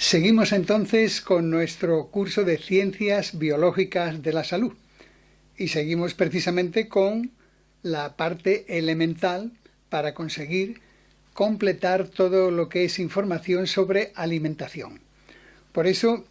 Seguimos entonces con nuestro curso de Ciencias Biológicas de la Salud y seguimos precisamente con la parte elemental para conseguir completar todo lo que es información sobre alimentación. Por eso,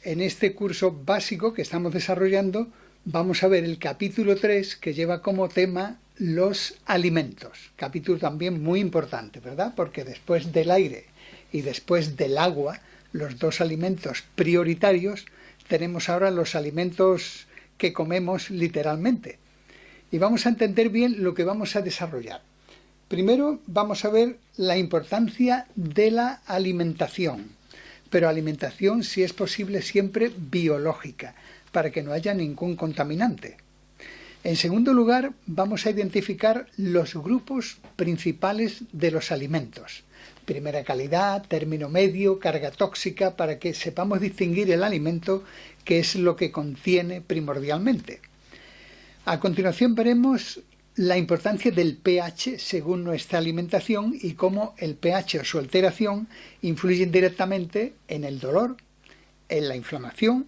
en este curso básico que estamos desarrollando, vamos a ver el capítulo 3 que lleva como tema los alimentos. Capítulo también muy importante, ¿verdad? Porque después del aire y después del agua, los dos alimentos prioritarios, tenemos ahora los alimentos que comemos literalmente. Y vamos a entender bien lo que vamos a desarrollar. Primero vamos a ver la importancia de la alimentación, pero alimentación, si es posible, siempre biológica, para que no haya ningún contaminante. En segundo lugar, vamos a identificar los grupos principales de los alimentos. Primera calidad, término medio, carga tóxica, para que sepamos distinguir el alimento, que es lo que contiene primordialmente. A continuación veremos la importancia del pH según nuestra alimentación y cómo el pH o su alteración influye directamente en el dolor, en la inflamación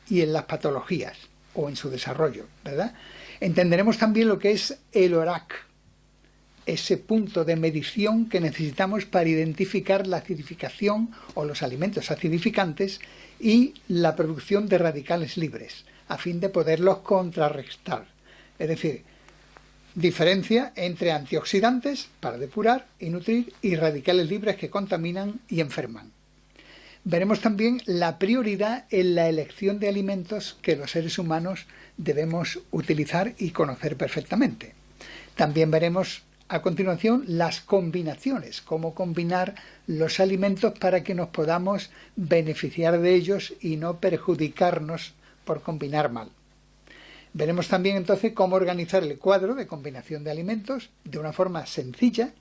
y en las patologías o en su desarrollo, ¿verdad? Entenderemos también lo que es el ORAC, ese punto de medición que necesitamos para identificar la acidificación o los alimentos acidificantes y la producción de radicales libres, a fin de poderlos contrarrestar. Es decir, diferencia entre antioxidantes para depurar y nutrir y radicales libres que contaminan y enferman. Veremos también la prioridad en la elección de alimentos que los seres humanos debemos utilizar y conocer perfectamente. También veremos a continuación las combinaciones, cómo combinar los alimentos para que nos podamos beneficiar de ellos y no perjudicarnos por combinar mal. Veremos también entonces cómo organizar el cuadro de combinación de alimentos de una forma sencilla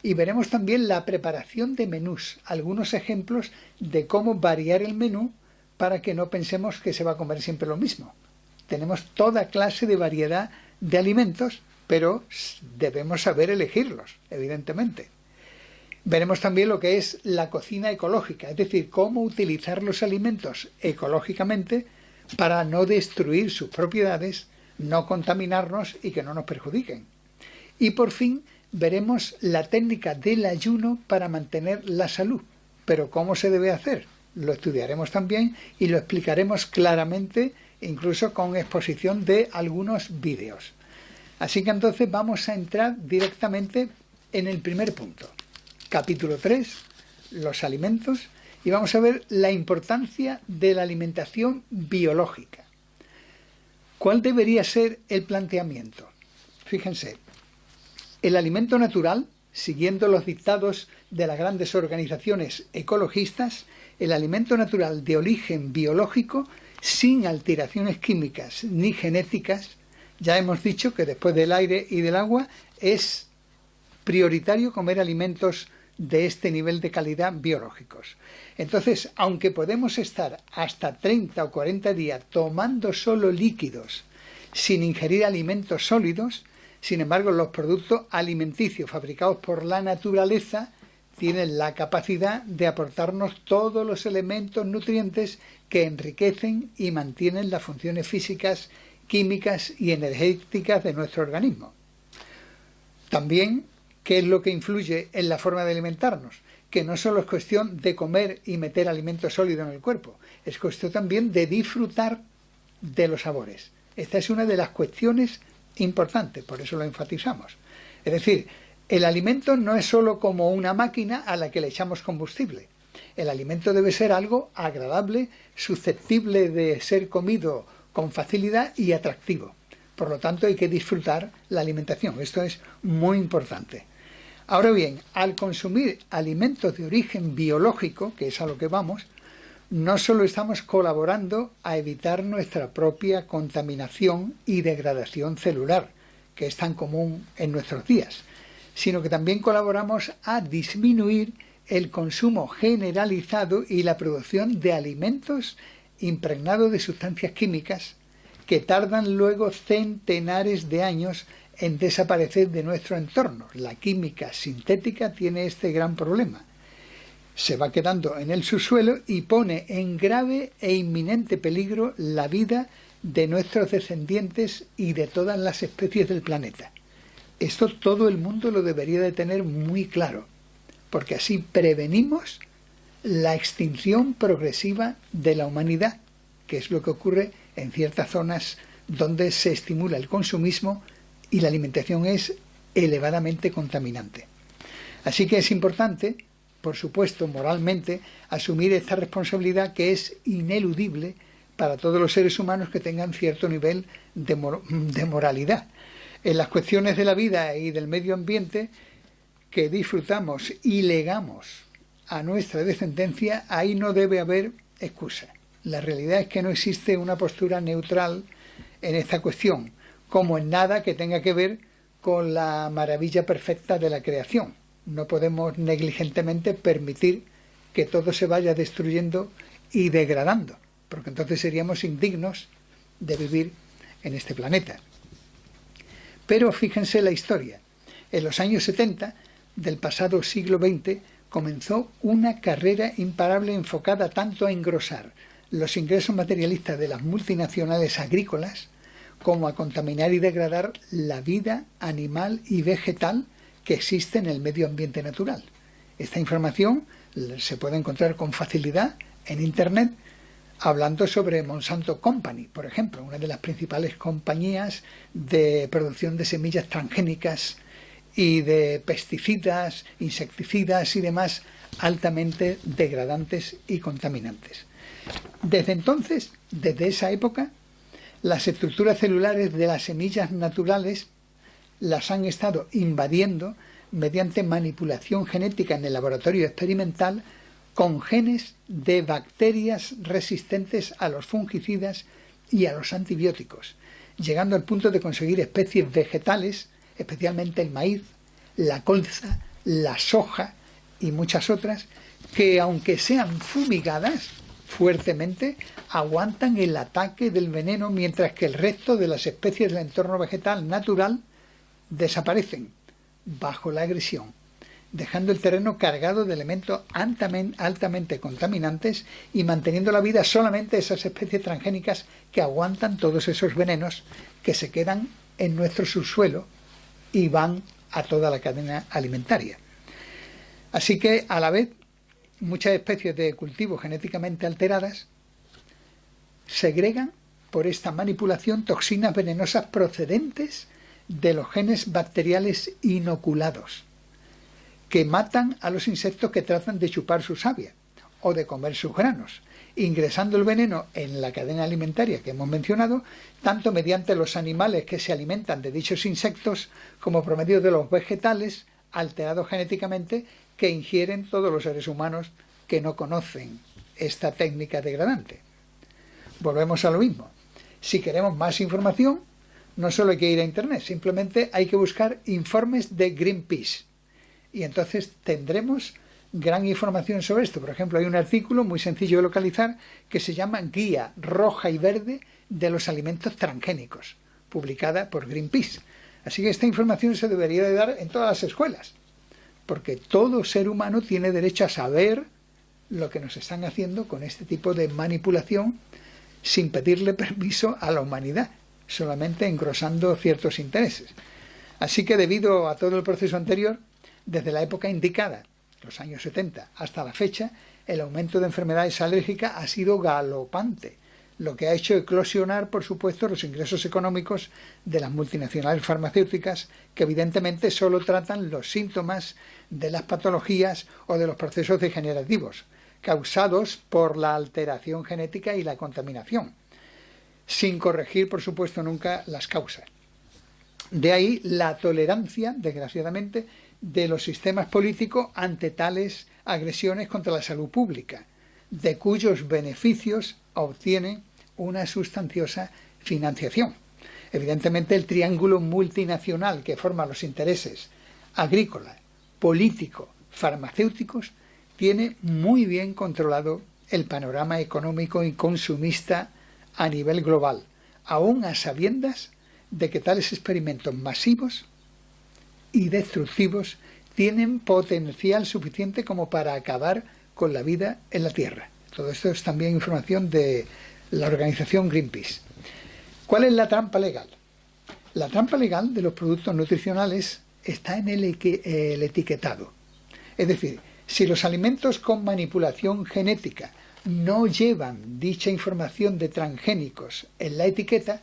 y veremos también la preparación de menús, algunos ejemplos de cómo variar el menú para que no pensemos que se va a comer siempre lo mismo. Tenemos toda clase de variedad de alimentos, pero debemos saber elegirlos, evidentemente. Veremos también lo que es la cocina ecológica, es decir, cómo utilizar los alimentos ecológicamente para no destruir sus propiedades, no contaminarnos y que no nos perjudiquen. Y por fin veremos la técnica del ayuno para mantener la salud. Pero ¿cómo se debe hacer? Lo estudiaremos también y lo explicaremos claramente, incluso con exposición de algunos vídeos. Así que entonces vamos a entrar directamente en el primer punto. Capítulo 3, los alimentos, y vamos a ver la importancia de la alimentación biológica. ¿Cuál debería ser el planteamiento? Fíjense, el alimento natural, siguiendo los dictados de las grandes organizaciones ecologistas, el alimento natural de origen biológico, sin alteraciones químicas ni genéticas, ya hemos dicho que después del aire y del agua es prioritario comer alimentos de este nivel de calidad biológicos. Entonces, aunque podemos estar hasta 30 o 40 días tomando solo líquidos sin ingerir alimentos sólidos, sin embargo, los productos alimenticios fabricados por la naturaleza tienen la capacidad de aportarnos todos los elementos nutrientes que enriquecen y mantienen las funciones físicas, químicas y energéticas de nuestro organismo. También, ¿qué es lo que influye en la forma de alimentarnos? Que no solo es cuestión de comer y meter alimento sólido en el cuerpo, es cuestión también de disfrutar de los sabores. Esta es una de las cuestiones importantes, por eso lo enfatizamos. Es decir, el alimento no es solo como una máquina a la que le echamos combustible. El alimento debe ser algo agradable, susceptible de ser comido con facilidad y atractivo. Por lo tanto, hay que disfrutar la alimentación. Esto es muy importante. Ahora bien, al consumir alimentos de origen biológico, que es a lo que vamos, no solo estamos colaborando a evitar nuestra propia contaminación y degradación celular, que es tan común en nuestros días, sino que también colaboramos a disminuir el consumo generalizado y la producción de alimentos impregnados de sustancias químicas que tardan luego centenares de años en desaparecer de nuestro entorno. La química sintética tiene este gran problema. se va quedando en el subsuelo y pone en grave e inminente peligro la vida de nuestros descendientes y de todas las especies del planeta. Esto todo el mundo lo debería de tener muy claro, porque así prevenimos la extinción progresiva de la humanidad, que es lo que ocurre en ciertas zonas donde se estimula el consumismo y la alimentación es elevadamente contaminante. Así que es importante, por supuesto, moralmente, asumir esta responsabilidad que es ineludible para todos los seres humanos que tengan cierto nivel de moralidad. En las cuestiones de la vida y del medio ambiente que disfrutamos y legamos a nuestra descendencia, ahí no debe haber excusa. La realidad es que no existe una postura neutral en esta cuestión, como en nada que tenga que ver con la maravilla perfecta de la creación. No podemos negligentemente permitir que todo se vaya destruyendo y degradando, porque entonces seríamos indignos de vivir en este planeta. Pero fíjense la historia. En los años 70 del pasado siglo XX comenzó una carrera imparable enfocada tanto a engrosar los ingresos materialistas de las multinacionales agrícolas como a contaminar y degradar la vida animal y vegetal que existe en el medio ambiente natural. Esta información se puede encontrar con facilidad en Internet, hablando sobre Monsanto Company, por ejemplo, una de las principales compañías de producción de semillas transgénicas y de pesticidas, insecticidas y demás altamente degradantes y contaminantes. Desde entonces, desde esa época, las estructuras celulares de las semillas naturales las han estado invadiendo mediante manipulación genética en el laboratorio experimental con genes de bacterias resistentes a los fungicidas y a los antibióticos, llegando al punto de conseguir especies vegetales, especialmente el maíz, la colza, la soja y muchas otras, que aunque sean fumigadas fuertemente, aguantan el ataque del veneno, mientras que el resto de las especies del entorno vegetal natural desaparecen bajo la agresión, dejando el terreno cargado de elementos altamente contaminantes y manteniendo la vida solamente esas especies transgénicas que aguantan todos esos venenos que se quedan en nuestro subsuelo y van a toda la cadena alimentaria. Así que, a la vez, muchas especies de cultivos genéticamente alteradas segregan por esta manipulación toxinas venenosas procedentes de los genes bacteriales inoculados, que matan a los insectos que tratan de chupar su savia o de comer sus granos, ingresando el veneno en la cadena alimentaria que hemos mencionado, tanto mediante los animales que se alimentan de dichos insectos como por medio de los vegetales alterados genéticamente que ingieren todos los seres humanos que no conocen esta técnica degradante. Volvemos a lo mismo. Si queremos más información, no solo hay que ir a Internet, simplemente hay que buscar informes de Greenpeace. Y entonces tendremos gran información sobre esto. Por ejemplo, hay un artículo muy sencillo de localizar que se llama Guía Roja y Verde de los Alimentos Transgénicos, publicada por Greenpeace. Así que esta información se debería de dar en todas las escuelas, porque todo ser humano tiene derecho a saber lo que nos están haciendo con este tipo de manipulación sin pedirle permiso a la humanidad, solamente engrosando ciertos intereses. Así que debido a todo el proceso anterior, desde la época indicada, los años 70, hasta la fecha, el aumento de enfermedades alérgicas ha sido galopante, lo que ha hecho eclosionar, por supuesto, los ingresos económicos de las multinacionales farmacéuticas, que evidentemente solo tratan los síntomas de las patologías o de los procesos degenerativos, causados por la alteración genética y la contaminación, sin corregir, por supuesto, nunca las causas. De ahí la tolerancia, desgraciadamente, de los sistemas políticos ante tales agresiones contra la salud pública, de cuyos beneficios obtienen una sustanciosa financiación. Evidentemente, el triángulo multinacional que forma los intereses agrícola, político, farmacéuticos, tiene muy bien controlado el panorama económico y consumista a nivel global, aún a sabiendas de que tales experimentos masivos y destructivos tienen potencial suficiente como para acabar con la vida en la Tierra. Todo esto es también información de la organización Greenpeace. ¿Cuál es la trampa legal? La trampa legal de los productos nutricionales está en el etiquetado. Es decir, si los alimentos con manipulación genética no llevan dicha información de transgénicos en la etiqueta,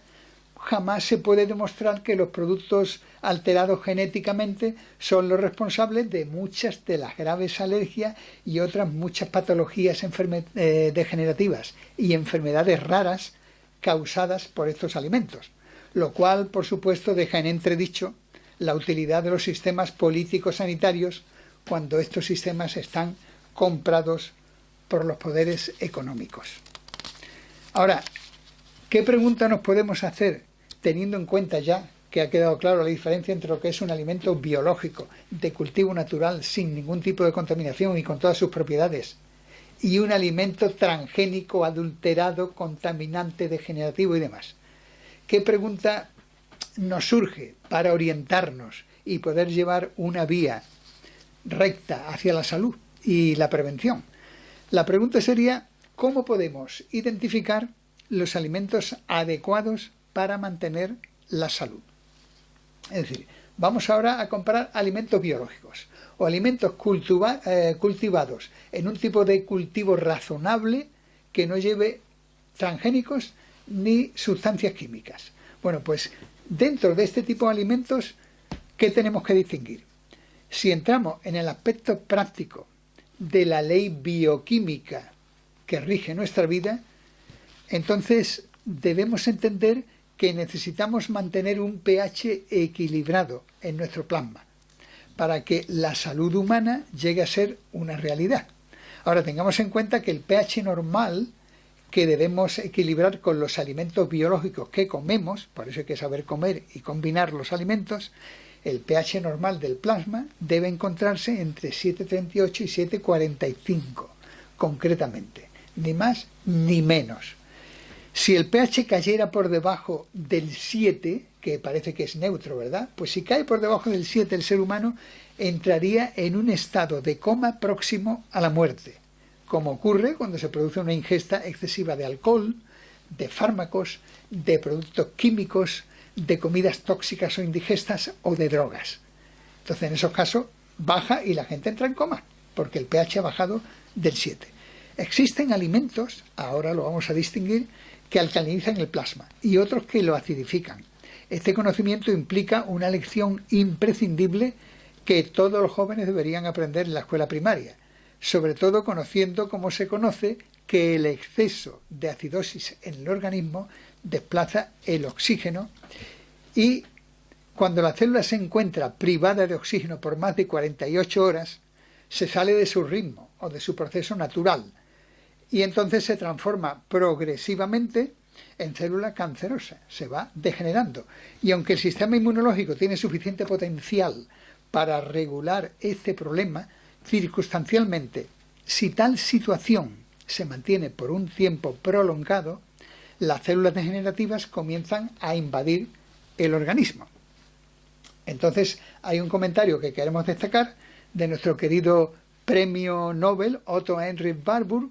jamás se puede demostrar que los productos alterados genéticamente son los responsables de muchas de las graves alergias y otras muchas patologías degenerativas y enfermedades raras causadas por estos alimentos, lo cual, por supuesto, deja en entredicho la utilidad de los sistemas políticos sanitarios cuando estos sistemas están comprados por los poderes económicos. Ahora, ¿qué pregunta nos podemos hacer teniendo en cuenta ya que ha quedado claro la diferencia entre lo que es un alimento biológico, de cultivo natural, sin ningún tipo de contaminación y con todas sus propiedades, y un alimento transgénico, adulterado, contaminante, degenerativo y demás? ¿Qué pregunta nos surge para orientarnos y poder llevar una vía recta hacia la salud y la prevención? La pregunta sería, ¿cómo podemos identificar los alimentos adecuados para mantener la salud? Es decir, vamos ahora a comprar alimentos biológicos o alimentos cultivados en un tipo de cultivo razonable que no lleve transgénicos ni sustancias químicas. Bueno, pues dentro de este tipo de alimentos, ¿qué tenemos que distinguir? Si entramos en el aspecto práctico de la ley bioquímica que rige nuestra vida, entonces debemos entender que necesitamos mantener un pH equilibrado en nuestro plasma para que la salud humana llegue a ser una realidad. Ahora, tengamos en cuenta que el pH normal que debemos equilibrar con los alimentos biológicos que comemos, por eso hay que saber comer y combinar los alimentos, el pH normal del plasma debe encontrarse entre 7,38 y 7,45, concretamente, ni más ni menos. Si el pH cayera por debajo del 7, que parece que es neutro, ¿verdad? Pues si cae por debajo del 7, el ser humano entraría en un estado de coma próximo a la muerte, como ocurre cuando se produce una ingesta excesiva de alcohol, de fármacos, de productos químicos, de comidas tóxicas o indigestas o de drogas. Entonces, en esos casos, baja y la gente entra en coma, porque el pH ha bajado del 7. Existen alimentos, ahora lo vamos a distinguir, que alcalinizan el plasma y otros que lo acidifican. Este conocimiento implica una lección imprescindible que todos los jóvenes deberían aprender en la escuela primaria, sobre todo conociendo cómo se conoce que el exceso de acidosis en el organismo desplaza el oxígeno y cuando la célula se encuentra privada de oxígeno por más de 48 horas, se sale de su ritmo o de su proceso natural y entonces se transforma progresivamente en célula cancerosa, se va degenerando. Y aunque el sistema inmunológico tiene suficiente potencial para regular este problema, circunstancialmente, si tal situación se mantiene por un tiempo prolongado, las células degenerativas comienzan a invadir el organismo. Entonces, hay un comentario que queremos destacar de nuestro querido premio Nobel, Otto Heinrich Warburg,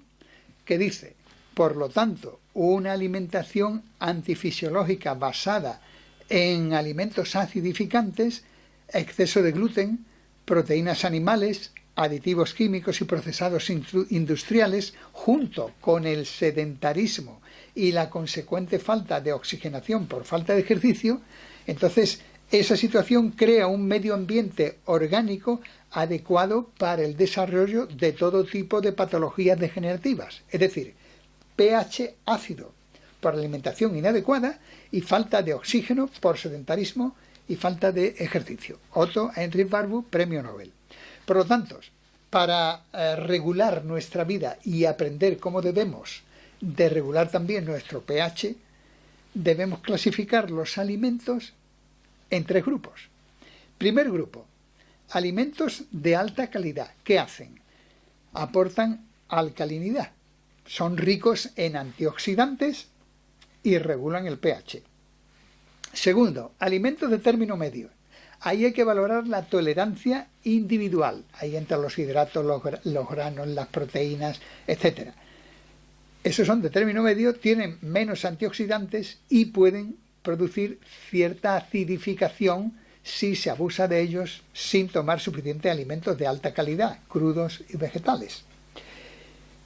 que dice: por lo tanto, una alimentación antifisiológica basada en alimentos acidificantes, exceso de gluten, proteínas animales, aditivos químicos y procesados industriales, junto con el sedentarismo y la consecuente falta de oxigenación por falta de ejercicio, entonces esa situación crea un medio ambiente orgánico adecuado para el desarrollo de todo tipo de patologías degenerativas, es decir, pH ácido por alimentación inadecuada y falta de oxígeno por sedentarismo y falta de ejercicio. Otto Heinrich Warburg, premio Nobel. Por lo tanto, para regular nuestra vida y aprender cómo debemos de regular también nuestro pH, debemos clasificar los alimentos en 3 grupos. Primer grupo, alimentos de alta calidad. ¿Qué hacen? Aportan alcalinidad. Son ricos en antioxidantes y regulan el pH. Segundo, alimentos de término medio. ahí hay que valorar la tolerancia individual. Ahí entran los hidratos, los granos, las proteínas, etcétera. Esos son de término medio, tienen menos antioxidantes y pueden producir cierta acidificación si se abusa de ellos sin tomar suficientes alimentos de alta calidad, crudos y vegetales.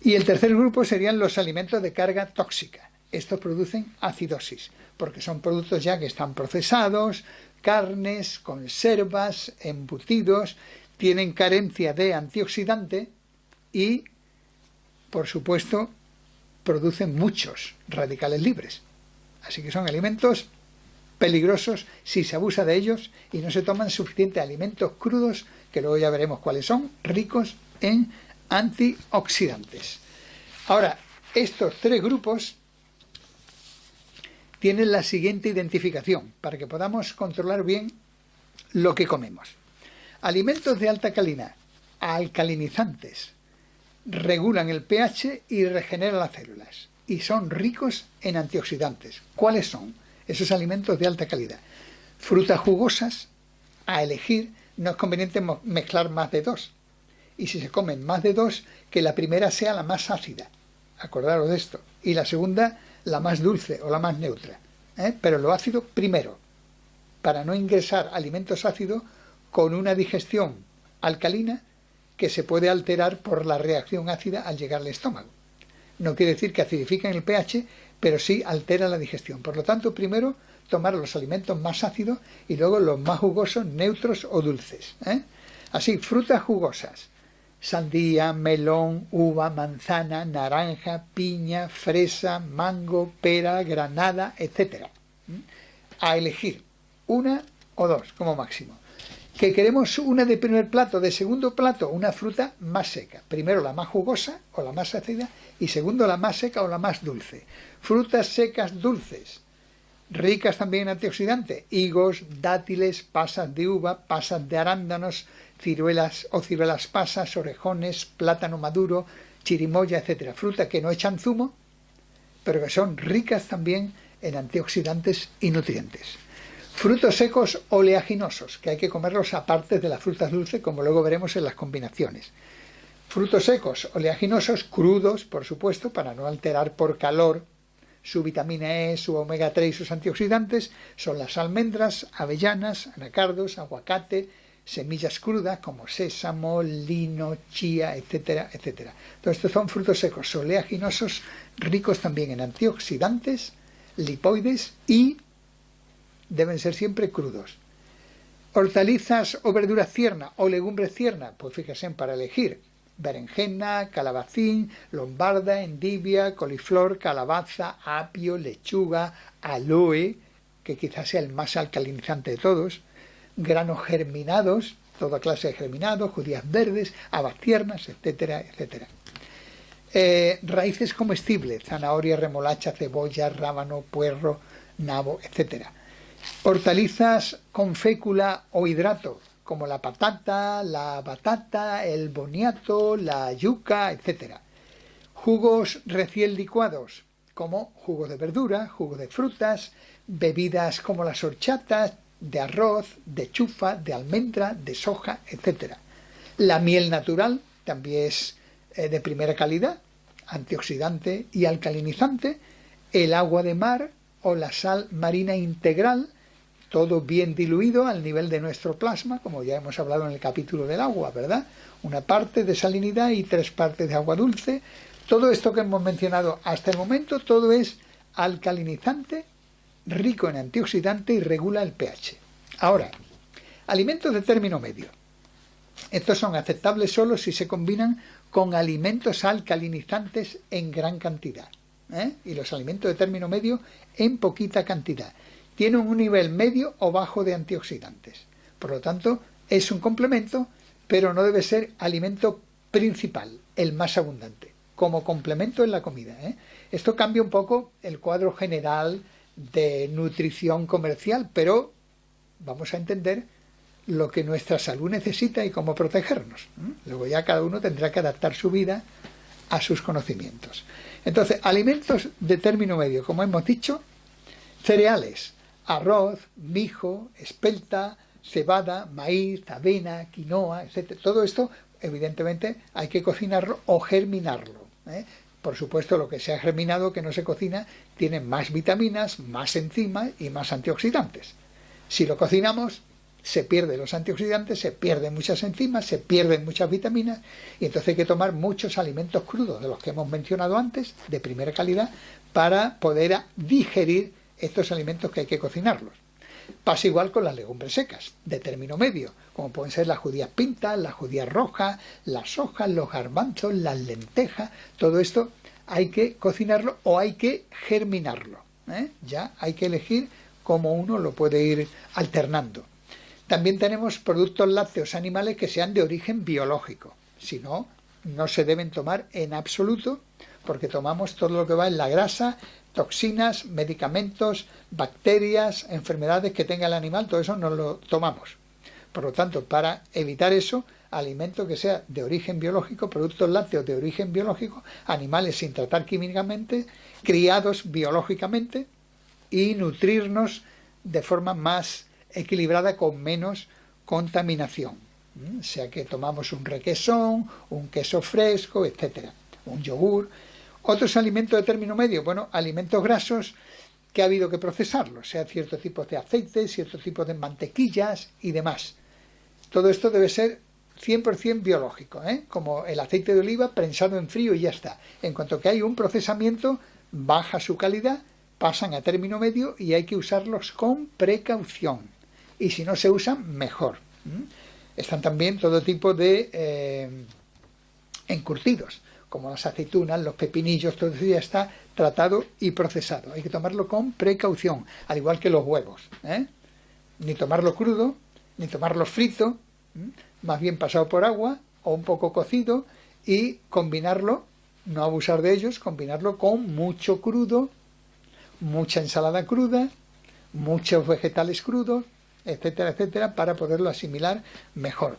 Y el tercer grupo serían los alimentos de carga tóxica. Estos producen acidosis, porque son productos ya que están procesados, carnes, conservas, embutidos, tienen carencia de antioxidante y, por supuesto, producen muchos radicales libres. Así que son alimentos peligrosos si se abusa de ellos y no se toman suficientes alimentos crudos, que luego ya veremos cuáles son, ricos en antioxidantes. Ahora, estos tres grupos tienen la siguiente identificación para que podamos controlar bien lo que comemos. Alimentos de alta calidad, alcalinizantes, regulan el pH y regeneran las células y son ricos en antioxidantes. ¿Cuáles son esos alimentos de alta calidad? Frutas jugosas, a elegir, no es conveniente mezclar más de dos. Y si se comen más de dos, que la primera sea la más ácida, acordaros de esto, y la segunda la más dulce o la más neutra, pero lo ácido primero, para no ingresar alimentos ácidos con una digestión alcalina que se puede alterar por la reacción ácida al llegar al estómago. No quiere decir que acidifiquen el pH, pero sí altera la digestión. Por lo tanto, primero tomar los alimentos más ácidos y luego los más jugosos, neutros o dulces. Así, frutas jugosas: sandía, melón, uva, manzana, naranja, piña, fresa, mango, pera, granada, etc. A elegir una o dos como máximo. Que queremos una de primer plato, de segundo plato, una fruta más seca. Primero la más jugosa o la más ácida y segundo la más seca o la más dulce. Frutas secas dulces, ricas también en antioxidantes: higos, dátiles, pasas de uva, pasas de arándanos, ciruelas o ciruelas pasas, orejones, plátano maduro, chirimoya, etc. Frutas que no echan zumo, pero que son ricas también en antioxidantes y nutrientes. Frutos secos oleaginosos, que hay que comerlos aparte de las frutas dulces, como luego veremos en las combinaciones. Frutos secos oleaginosos, crudos, por supuesto, para no alterar por calor su vitamina E, su omega 3 y sus antioxidantes, son las almendras, avellanas, anacardos, aguacate, semillas crudas como sésamo, lino, chía, etcétera, etcétera. Todos estos son frutos secos oleaginosos, ricos también en antioxidantes, lipoides y deben ser siempre crudos. Hortalizas o verduras tiernas o legumbres tiernas, pues fíjense para elegir: berenjena, calabacín, lombarda, endivia, coliflor, calabaza, apio, lechuga, aloe, que quizás sea el más alcalinizante de todos, granos germinados, toda clase de germinados, judías verdes, habas tiernas, etcétera, etcétera. Raíces comestibles: zanahoria, remolacha, cebolla, rábano, puerro, nabo, etcétera. Hortalizas con fécula o hidrato, como la patata, la batata, el boniato, la yuca, etc. Jugos recién licuados, como jugos de verdura, jugos de frutas, bebidas como las horchatas, de arroz, de chufa, de almendra, de soja, etc. La miel natural también es de primera calidad, antioxidante y alcalinizante. El agua de mar o la sal marina integral, todo bien diluido al nivel de nuestro plasma, como ya hemos hablado en el capítulo del agua, ¿verdad? Una parte de salinidad y 3 partes de agua dulce. Todo esto que hemos mencionado hasta el momento, todo es alcalinizante, rico en antioxidante y regula el pH. Ahora, alimentos de término medio. Estos son aceptables solo si se combinan con alimentos alcalinizantes en gran cantidad, y los alimentos de término medio en poquita cantidad. Tienen un nivel medio o bajo de antioxidantes. Por lo tanto, es un complemento, pero no debe ser alimento principal, el más abundante, como complemento en la comida. Esto cambia un poco el cuadro general de nutrición comercial, pero vamos a entender lo que nuestra salud necesita y cómo protegernos. Luego ya cada uno tendrá que adaptar su vida a sus conocimientos. Entonces, alimentos de término medio, como hemos dicho: cereales, arroz, mijo, espelta, cebada, maíz, avena, quinoa, etc. Todo esto, evidentemente, hay que cocinarlo o germinarlo, ¿eh? Por supuesto, lo que se ha germinado, que no se cocina, tiene más vitaminas, más enzimas y más antioxidantes. Si lo cocinamos, se pierden los antioxidantes, se pierden muchas enzimas, se pierden muchas vitaminas, y entonces hay que tomar muchos alimentos crudos, de los que hemos mencionado antes, de primera calidad, para poder digerir estos alimentos que hay que cocinarlos. Pasa igual con las legumbres secas, de término medio, como pueden ser las judías pintas, las judías rojas, las hojas, los garbanzos, las lentejas. Todo esto hay que cocinarlo o hay que germinarlo, ¿eh? Ya hay que elegir cómo uno lo puede ir alternando. También tenemos productos lácteos animales que sean de origen biológico. Si no, no se deben tomar en absoluto, porque tomamos todo lo que va en la grasa, toxinas, medicamentos, bacterias, enfermedades que tenga el animal, todo eso no lo tomamos. Por lo tanto, para evitar eso, alimento que sea de origen biológico, productos lácteos de origen biológico, animales sin tratar químicamente, criados biológicamente, y nutrirnos de forma más equilibrada con menos contaminación. O sea que tomamos un requesón, un queso fresco, etcétera, un yogur. Otros alimentos de término medio, bueno, alimentos grasos que ha habido que procesarlos, sea ciertos tipos de aceites, ciertos tipos de mantequillas y demás. Todo esto debe ser 100% biológico, ¿eh? Como el aceite de oliva prensado en frío y ya está. En cuanto que hay un procesamiento, baja su calidad, pasan a término medio y hay que usarlos con precaución. Y si no se usan, mejor. Están también todo tipo de encurtidos, como las aceitunas, los pepinillos, todo eso ya está tratado y procesado. Hay que tomarlo con precaución, al igual que los huevos, ¿eh? Ni tomarlo crudo, ni tomarlo frito, más bien pasado por agua o un poco cocido, y combinarlo, no abusar de ellos, combinarlo con mucho crudo, mucha ensalada cruda, muchos vegetales crudos, etcétera, etcétera, para poderlo asimilar mejor.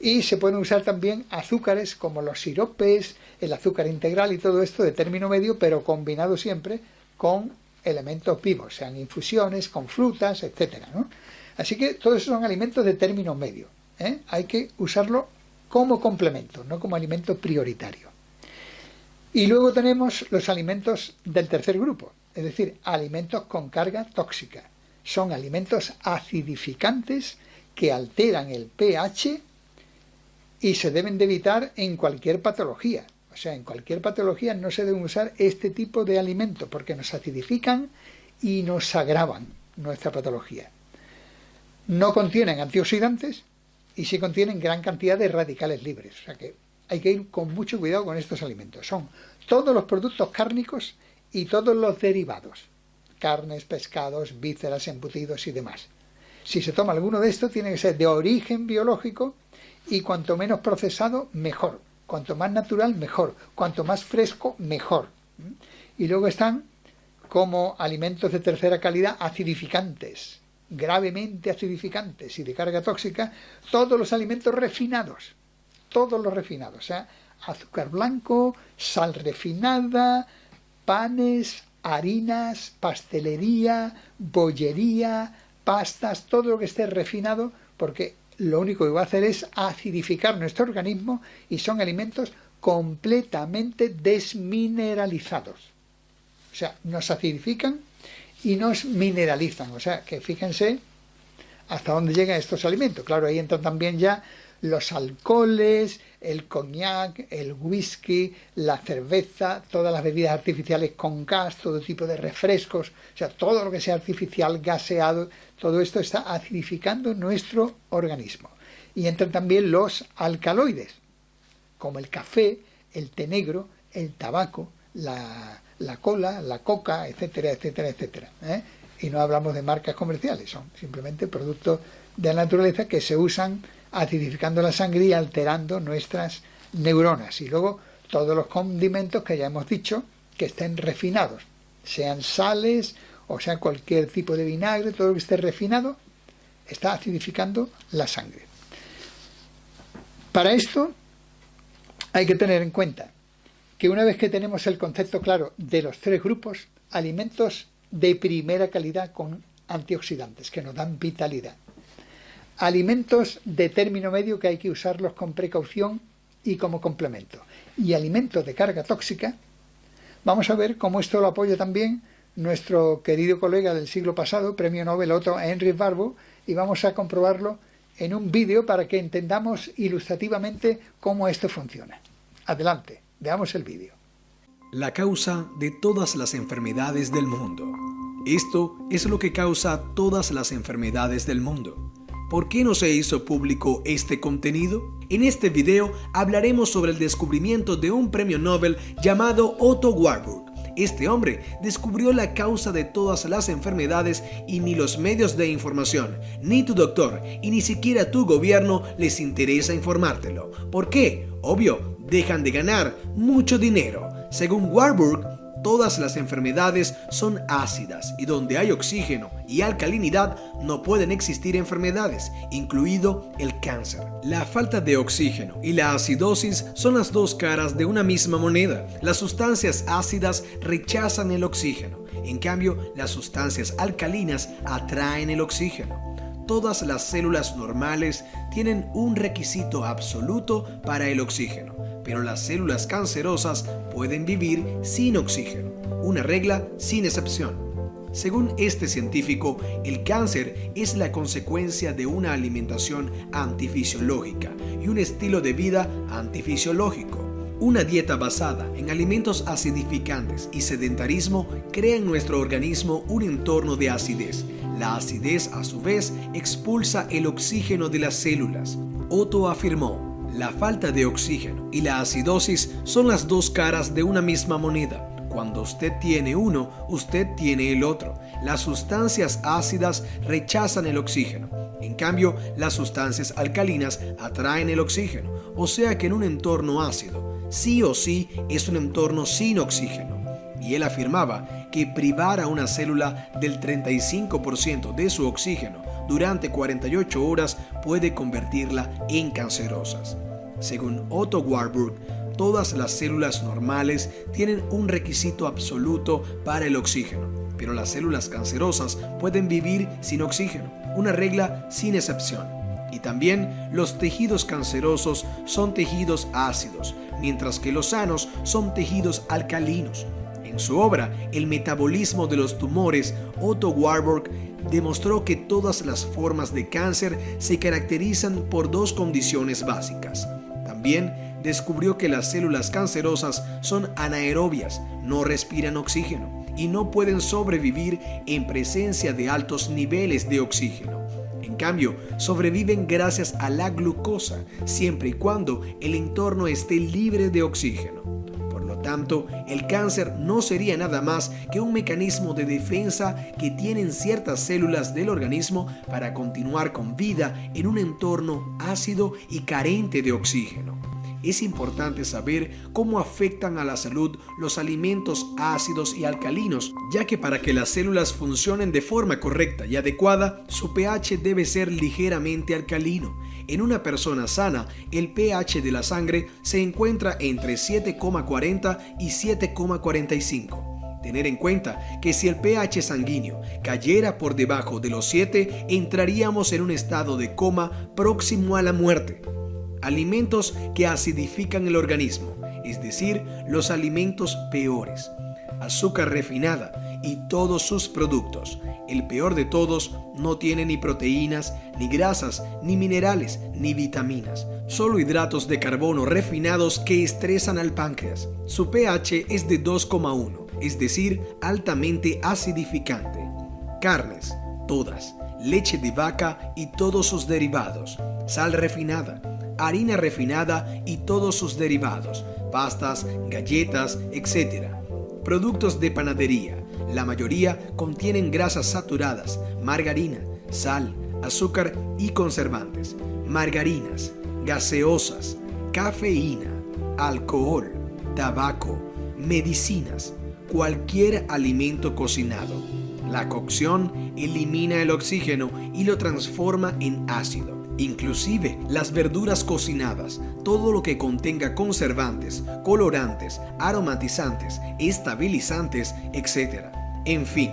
Y se pueden usar también azúcares como los siropes, el azúcar integral y todo esto de término medio, pero combinado siempre con elementos vivos, sean infusiones, con frutas, etcétera, ¿no? Así que todos esos son alimentos de término medio, ¿eh? Hay que usarlo como complemento, no como alimento prioritario. Y luego tenemos los alimentos del tercer grupo, es decir, alimentos con carga tóxica. Son alimentos acidificantes que alteran el pH y se deben de evitar en cualquier patología. O sea, en cualquier patología no se deben usar este tipo de alimentos porque nos acidifican y nos agravan nuestra patología. No contienen antioxidantes y sí contienen gran cantidad de radicales libres. O sea que hay que ir con mucho cuidado con estos alimentos. Son todos los productos cárnicos y todos los derivados. Carnes, pescados, vísceras, embutidos y demás. Si se toma alguno de estos, tiene que ser de origen biológico y cuanto menos procesado, mejor. Cuanto más natural, mejor. Cuanto más fresco, mejor. Y luego están como alimentos de tercera calidad acidificantes, gravemente acidificantes y de carga tóxica, todos los alimentos refinados. Todos los refinados. O sea, azúcar blanco, sal refinada, panes, harinas, pastelería, bollería, pastas, todo lo que esté refinado, porque lo único que va a hacer es acidificar nuestro organismo y son alimentos completamente desmineralizados. O sea, nos acidifican y nos mineralizan. O sea, que fíjense hasta dónde llegan estos alimentos. Claro, ahí entran también ya los alcoholes, el coñac, el whisky, la cerveza, todas las bebidas artificiales con gas, todo tipo de refrescos, o sea, todo lo que sea artificial, gaseado, todo esto está acidificando nuestro organismo. Y entran también los alcaloides, como el café, el té negro, el tabaco, la cola, la coca, etcétera, etcétera, etcétera, ¿eh? Y no hablamos de marcas comerciales, son simplemente productos de la naturaleza que se usan acidificando la sangre y alterando nuestras neuronas. Y luego todos los condimentos que ya hemos dicho que estén refinados, sean sales o sea cualquier tipo de vinagre, todo lo que esté refinado está acidificando la sangre. Para esto hay que tener en cuenta que una vez que tenemos el concepto claro de los tres grupos, alimentos de primera calidad con antioxidantes que nos dan vitalidad, alimentos de término medio que hay que usarlos con precaución y como complemento. Y alimentos de carga tóxica, vamos a ver cómo esto lo apoya también nuestro querido colega del siglo pasado, premio Nobel Otto Heinrich Warburg, y vamos a comprobarlo en un vídeo para que entendamos ilustrativamente cómo esto funciona. Adelante, veamos el vídeo. La causa de todas las enfermedades del mundo. Esto es lo que causa todas las enfermedades del mundo. ¿Por qué no se hizo público este contenido? En este video hablaremos sobre el descubrimiento de un premio Nobel llamado Otto Warburg. Este hombre descubrió la causa de todas las enfermedades y ni los medios de información, ni tu doctor y ni siquiera tu gobierno les interesa informártelo. ¿Por qué? Obvio, dejan de ganar mucho dinero. Según Warburg, todas las enfermedades son ácidas y donde hay oxígeno y alcalinidad no pueden existir enfermedades, incluido el cáncer. La falta de oxígeno y la acidosis son las dos caras de una misma moneda. Las sustancias ácidas rechazan el oxígeno, en cambio las sustancias alcalinas atraen el oxígeno. Todas las células normales tienen un requisito absoluto para el oxígeno, pero las células cancerosas pueden vivir sin oxígeno, una regla sin excepción. Según este científico, el cáncer es la consecuencia de una alimentación antifisiológica y un estilo de vida antifisiológico. Una dieta basada en alimentos acidificantes y sedentarismo crea en nuestro organismo un entorno de acidez. La acidez, a su vez, expulsa el oxígeno de las células. Otto afirmó: la falta de oxígeno y la acidosis son las dos caras de una misma moneda. Cuando usted tiene uno, usted tiene el otro. Las sustancias ácidas rechazan el oxígeno. En cambio, las sustancias alcalinas atraen el oxígeno. O sea que en un entorno ácido, sí o sí es un entorno sin oxígeno. Y él afirmaba que privar a una célula del 35% de su oxígeno durante 48 horas puede convertirla en cancerosas. Según Otto Warburg, todas las células normales tienen un requisito absoluto para el oxígeno, pero las células cancerosas pueden vivir sin oxígeno, una regla sin excepción. Y también los tejidos cancerosos son tejidos ácidos, mientras que los sanos son tejidos alcalinos. En su obra El metabolismo de los tumores, Otto Warburg demostró que todas las formas de cáncer se caracterizan por dos condiciones básicas. También descubrió que las células cancerosas son anaerobias, no respiran oxígeno y no pueden sobrevivir en presencia de altos niveles de oxígeno. En cambio, sobreviven gracias a la glucosa, siempre y cuando el entorno esté libre de oxígeno. Por lo tanto, el cáncer no sería nada más que un mecanismo de defensa que tienen ciertas células del organismo para continuar con vida en un entorno ácido y carente de oxígeno. Es importante saber cómo afectan a la salud los alimentos ácidos y alcalinos, ya que para que las células funcionen de forma correcta y adecuada, su pH debe ser ligeramente alcalino. En una persona sana, el pH de la sangre se encuentra entre 7,40 y 7,45. Tener en cuenta que si el pH sanguíneo cayera por debajo de los 7, entraríamos en un estado de coma próximo a la muerte. Alimentos que acidifican el organismo, es decir, los alimentos peores. Azúcar refinada y todos sus productos. El peor de todos, no tiene ni proteínas, ni grasas, ni minerales, ni vitaminas. Solo hidratos de carbono refinados que estresan al páncreas. Su pH es de 2,1, es decir, altamente acidificante. Carnes, todas. Leche de vaca y todos sus derivados. Sal refinada. Harina refinada y todos sus derivados, pastas, galletas, etc. Productos de panadería, la mayoría contienen grasas saturadas, margarina, sal, azúcar y conservantes, margarinas, gaseosas, cafeína, alcohol, tabaco, medicinas, cualquier alimento cocinado. La cocción elimina el oxígeno y lo transforma en ácido. Inclusive las verduras cocinadas, todo lo que contenga conservantes, colorantes, aromatizantes, estabilizantes, etc. En fin,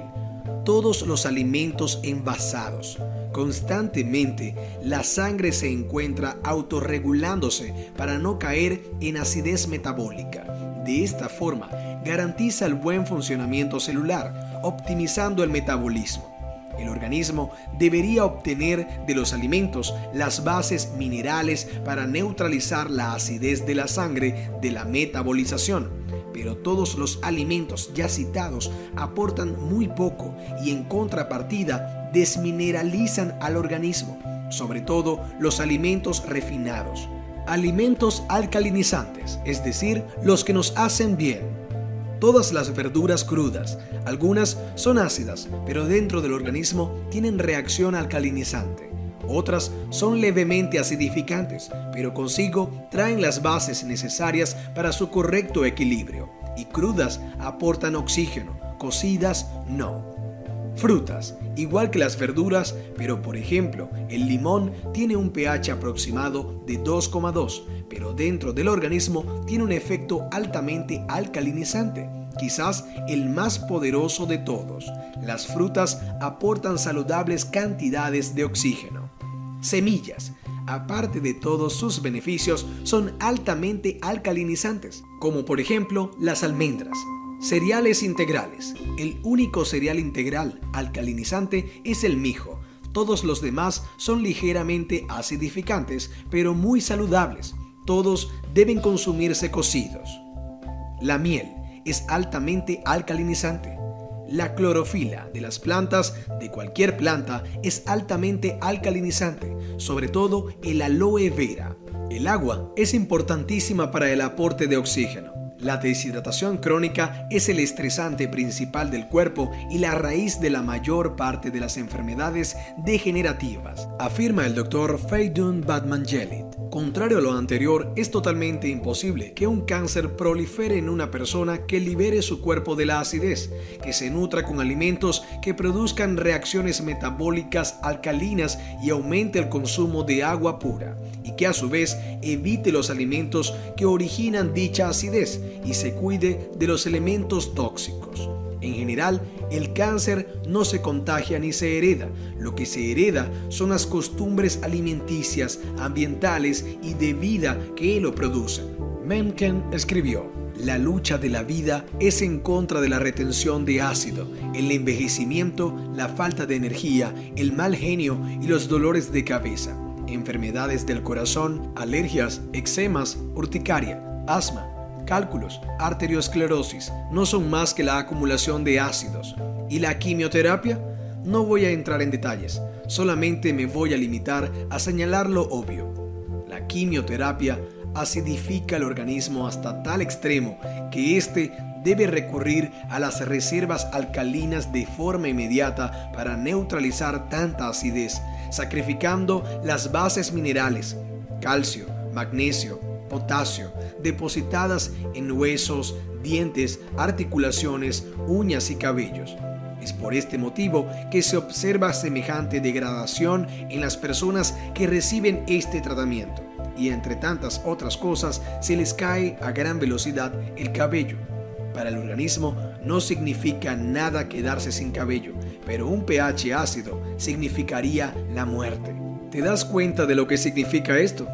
todos los alimentos envasados, Constantemente, la sangre se encuentra autorregulándose para no caer en acidez metabólica. De esta forma, garantiza el buen funcionamiento celular, optimizando el metabolismo. El organismo debería obtener de los alimentos las bases minerales para neutralizar la acidez de la sangre de la metabolización, pero todos los alimentos ya citados aportan muy poco y en contrapartida desmineralizan al organismo, sobre todo los alimentos refinados. Alimentos alcalinizantes, es decir, los que nos hacen bien. Todas las verduras crudas, algunas son ácidas, pero dentro del organismo tienen reacción alcalinizante. Otras son levemente acidificantes, pero consigo traen las bases necesarias para su correcto equilibrio. Y crudas aportan oxígeno, cocidas no. Frutas, igual que las verduras, pero por ejemplo, el limón tiene un pH aproximado de 2,2, pero dentro del organismo tiene un efecto altamente alcalinizante, quizás el más poderoso de todos. Las frutas aportan saludables cantidades de oxígeno. Semillas, aparte de todos sus beneficios, son altamente alcalinizantes, como por ejemplo las almendras. Cereales integrales. El único cereal integral alcalinizante es el mijo. Todos los demás son ligeramente acidificantes, pero muy saludables. Todos deben consumirse cocidos. La miel es altamente alcalinizante. La clorofila de las plantas, de cualquier planta, es altamente alcalinizante, sobre todo el aloe vera. El agua es importantísima para el aporte de oxígeno. La deshidratación crónica es el estresante principal del cuerpo y la raíz de la mayor parte de las enfermedades degenerativas, afirma el Dr. Feridun Batmanglij. Contrario a lo anterior, es totalmente imposible que un cáncer prolifere en una persona que libere su cuerpo de la acidez, que se nutra con alimentos que produzcan reacciones metabólicas alcalinas y aumente el consumo de agua pura, y que a su vez evite los alimentos que originan dicha acidez y se cuide de los elementos tóxicos. En general, el cáncer no se contagia ni se hereda. Lo que se hereda son las costumbres alimenticias, ambientales y de vida que lo producen. Mencken escribió: la lucha de la vida es en contra de la retención de ácido, el envejecimiento, la falta de energía, el mal genio y los dolores de cabeza, enfermedades del corazón, alergias, eczemas, urticaria, asma, cálculos, arteriosclerosis, no son más que la acumulación de ácidos. ¿Y la quimioterapia? No voy a entrar en detalles, solamente me voy a limitar a señalar lo obvio. La quimioterapia acidifica el organismo hasta tal extremo que éste debe recurrir a las reservas alcalinas de forma inmediata para neutralizar tanta acidez, sacrificando las bases minerales, calcio, magnesio, potasio, depositadas en huesos, dientes, articulaciones, uñas y cabellos. Es por este motivo que se observa semejante degradación en las personas que reciben este tratamiento, y entre tantas otras cosas se les cae a gran velocidad el cabello. Para el organismo no significa nada quedarse sin cabello, pero un pH ácido significaría la muerte. ¿Te das cuenta de lo que significa esto?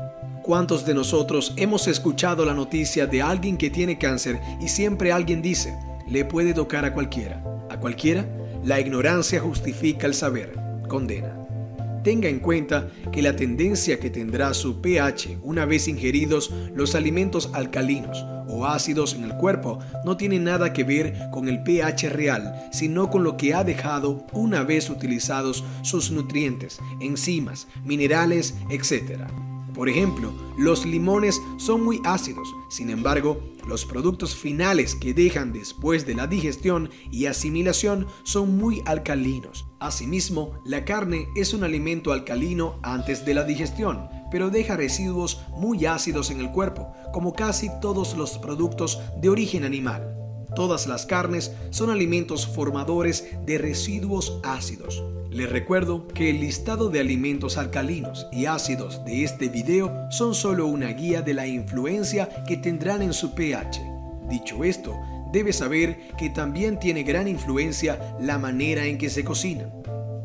¿Cuántos de nosotros hemos escuchado la noticia de alguien que tiene cáncer y siempre alguien dice, le puede tocar a cualquiera? ¿A cualquiera? La ignorancia justifica el saber, condena. Tenga en cuenta que la tendencia que tendrá su pH una vez ingeridos los alimentos alcalinos o ácidos en el cuerpo no tiene nada que ver con el pH real, sino con lo que ha dejado una vez utilizados sus nutrientes, enzimas, minerales, etc. Por ejemplo, los limones son muy ácidos, sin embargo, los productos finales que dejan después de la digestión y asimilación son muy alcalinos. Asimismo, la carne es un alimento alcalino antes de la digestión, pero deja residuos muy ácidos en el cuerpo, como casi todos los productos de origen animal. Todas las carnes son alimentos formadores de residuos ácidos. Les recuerdo que el listado de alimentos alcalinos y ácidos de este video son solo una guía de la influencia que tendrán en su pH. Dicho esto, debes saber que también tiene gran influencia la manera en que se cocinan.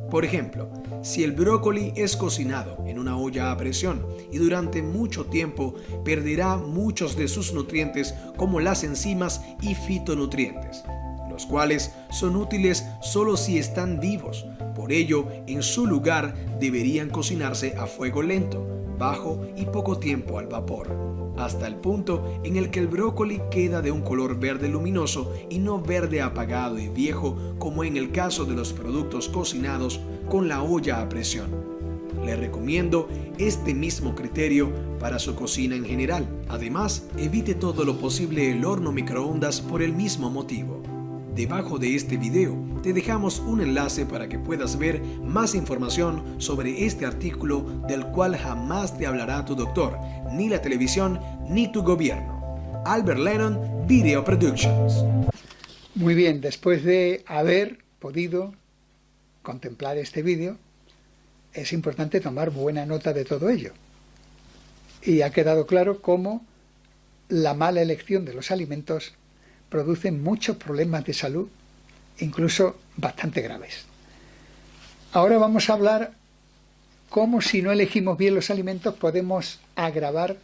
Por ejemplo, Si el brócoli es cocinado en una olla a presión y durante mucho tiempo, perderá muchos de sus nutrientes como las enzimas y fitonutrientes, los cuales son útiles solo si están vivos. Por ello, en su lugar deberían cocinarse a fuego lento, bajo y poco tiempo al vapor, hasta el punto en el que el brócoli queda de un color verde luminoso y no verde apagado y viejo como en el caso de los productos cocinados con la olla a presión. Le recomiendo este mismo criterio para su cocina en general. Además, evite todo lo posible el horno microondas por el mismo motivo. Debajo de este video te dejamos un enlace para que puedas ver más información sobre este artículo del cual jamás te hablará tu doctor, ni la televisión, ni tu gobierno. Albert Lennon Video Productions. Muy bien, después de haber podido contemplar este vídeo, es importante tomar buena nota de todo ello. Y ha quedado claro cómo la mala elección de los alimentos produce muchos problemas de salud, incluso bastante graves. Ahora vamos a hablar cómo, si no elegimos bien los alimentos, podemos agravar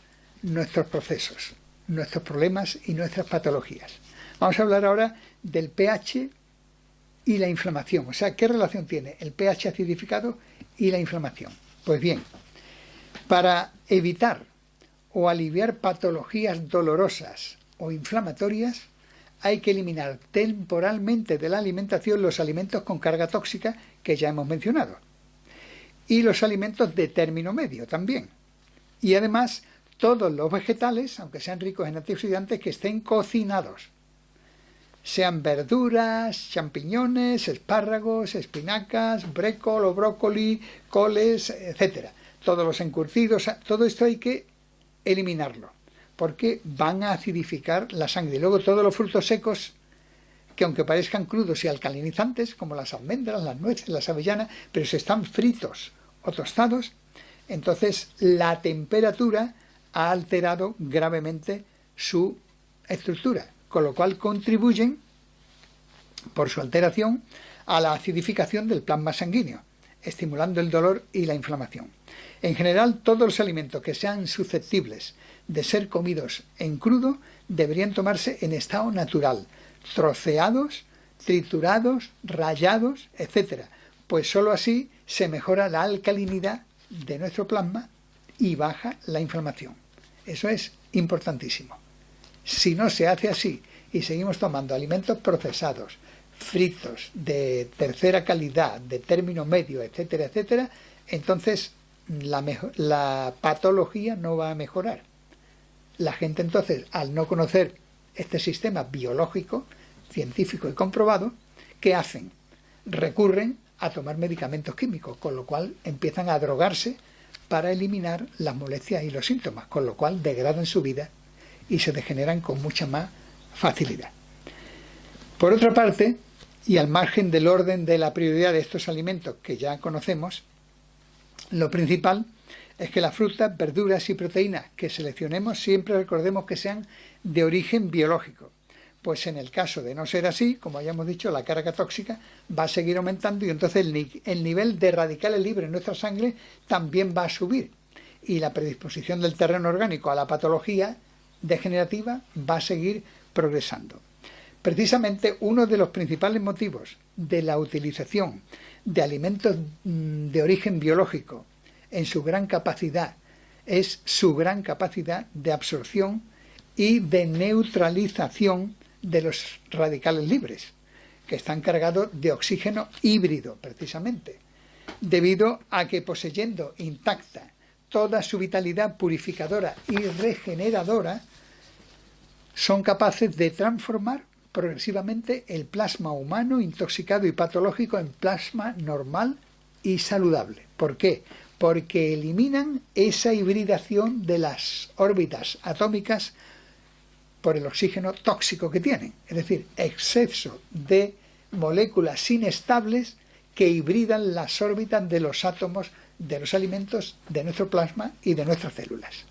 nuestros procesos, nuestros problemas y nuestras patologías. Vamos a hablar ahora del pH y la inflamación. O sea, ¿qué relación tiene el pH acidificado y la inflamación? Pues bien, para evitar o aliviar patologías dolorosas o inflamatorias, hay que eliminar temporalmente de la alimentación los alimentos con carga tóxica que ya hemos mencionado, y los alimentos de término medio también. Y además, todos los vegetales, aunque sean ricos en antioxidantes, que estén cocinados, sean verduras, champiñones, espárragos, espinacas, brécol o brócoli, coles, etc. Todos los encurtidos, todo esto hay que eliminarlo, porque van a acidificar la sangre. Y luego todos los frutos secos, que aunque parezcan crudos y alcalinizantes, como las almendras, las nueces, las avellanas, pero si están fritos o tostados, entonces la temperatura ha alterado gravemente su estructura, con lo cual contribuyen, por su alteración, a la acidificación del plasma sanguíneo, estimulando el dolor y la inflamación. En general, todos los alimentos que sean susceptibles de ser comidos en crudo deberían tomarse en estado natural, troceados, triturados, rallados, etc. Pues sólo así se mejora la alcalinidad de nuestro plasma y baja la inflamación. Eso es importantísimo. Si no se hace así y seguimos tomando alimentos procesados, fritos, de tercera calidad, de término medio, etcétera, etcétera, entonces la patología no va a mejorar. La gente entonces, al no conocer este sistema biológico, científico y comprobado, ¿qué hacen? Recurren a tomar medicamentos químicos, con lo cual empiezan a drogarse para eliminar las molestias y los síntomas, con lo cual degradan su vida y se degeneran con mucha más facilidad. Por otra parte, y al margen del orden de la prioridad de estos alimentos que ya conocemos, lo principal es que las frutas, verduras y proteínas que seleccionemos siempre recordemos que sean de origen biológico, pues en el caso de no ser así, como hayamos dicho, la carga tóxica va a seguir aumentando y entonces el nivel de radicales libres en nuestra sangre también va a subir y la predisposición del terreno orgánico a la patología degenerativa va a seguir progresando. Precisamente uno de los principales motivos de la utilización de alimentos de origen biológico en su gran capacidad es su gran capacidad de absorción y de neutralización de los radicales libres, que están cargados de oxígeno híbrido precisamente, debido a que poseyendo intacta toda su vitalidad purificadora y regeneradora, son capaces de transformar progresivamente el plasma humano intoxicado y patológico en plasma normal y saludable. ¿Por qué? Porque eliminan esa hibridación de las órbitas atómicas por el oxígeno tóxico que tienen, es decir, exceso de moléculas inestables que hibridan las órbitas de los átomos de los alimentos, de nuestro plasma y de nuestras células.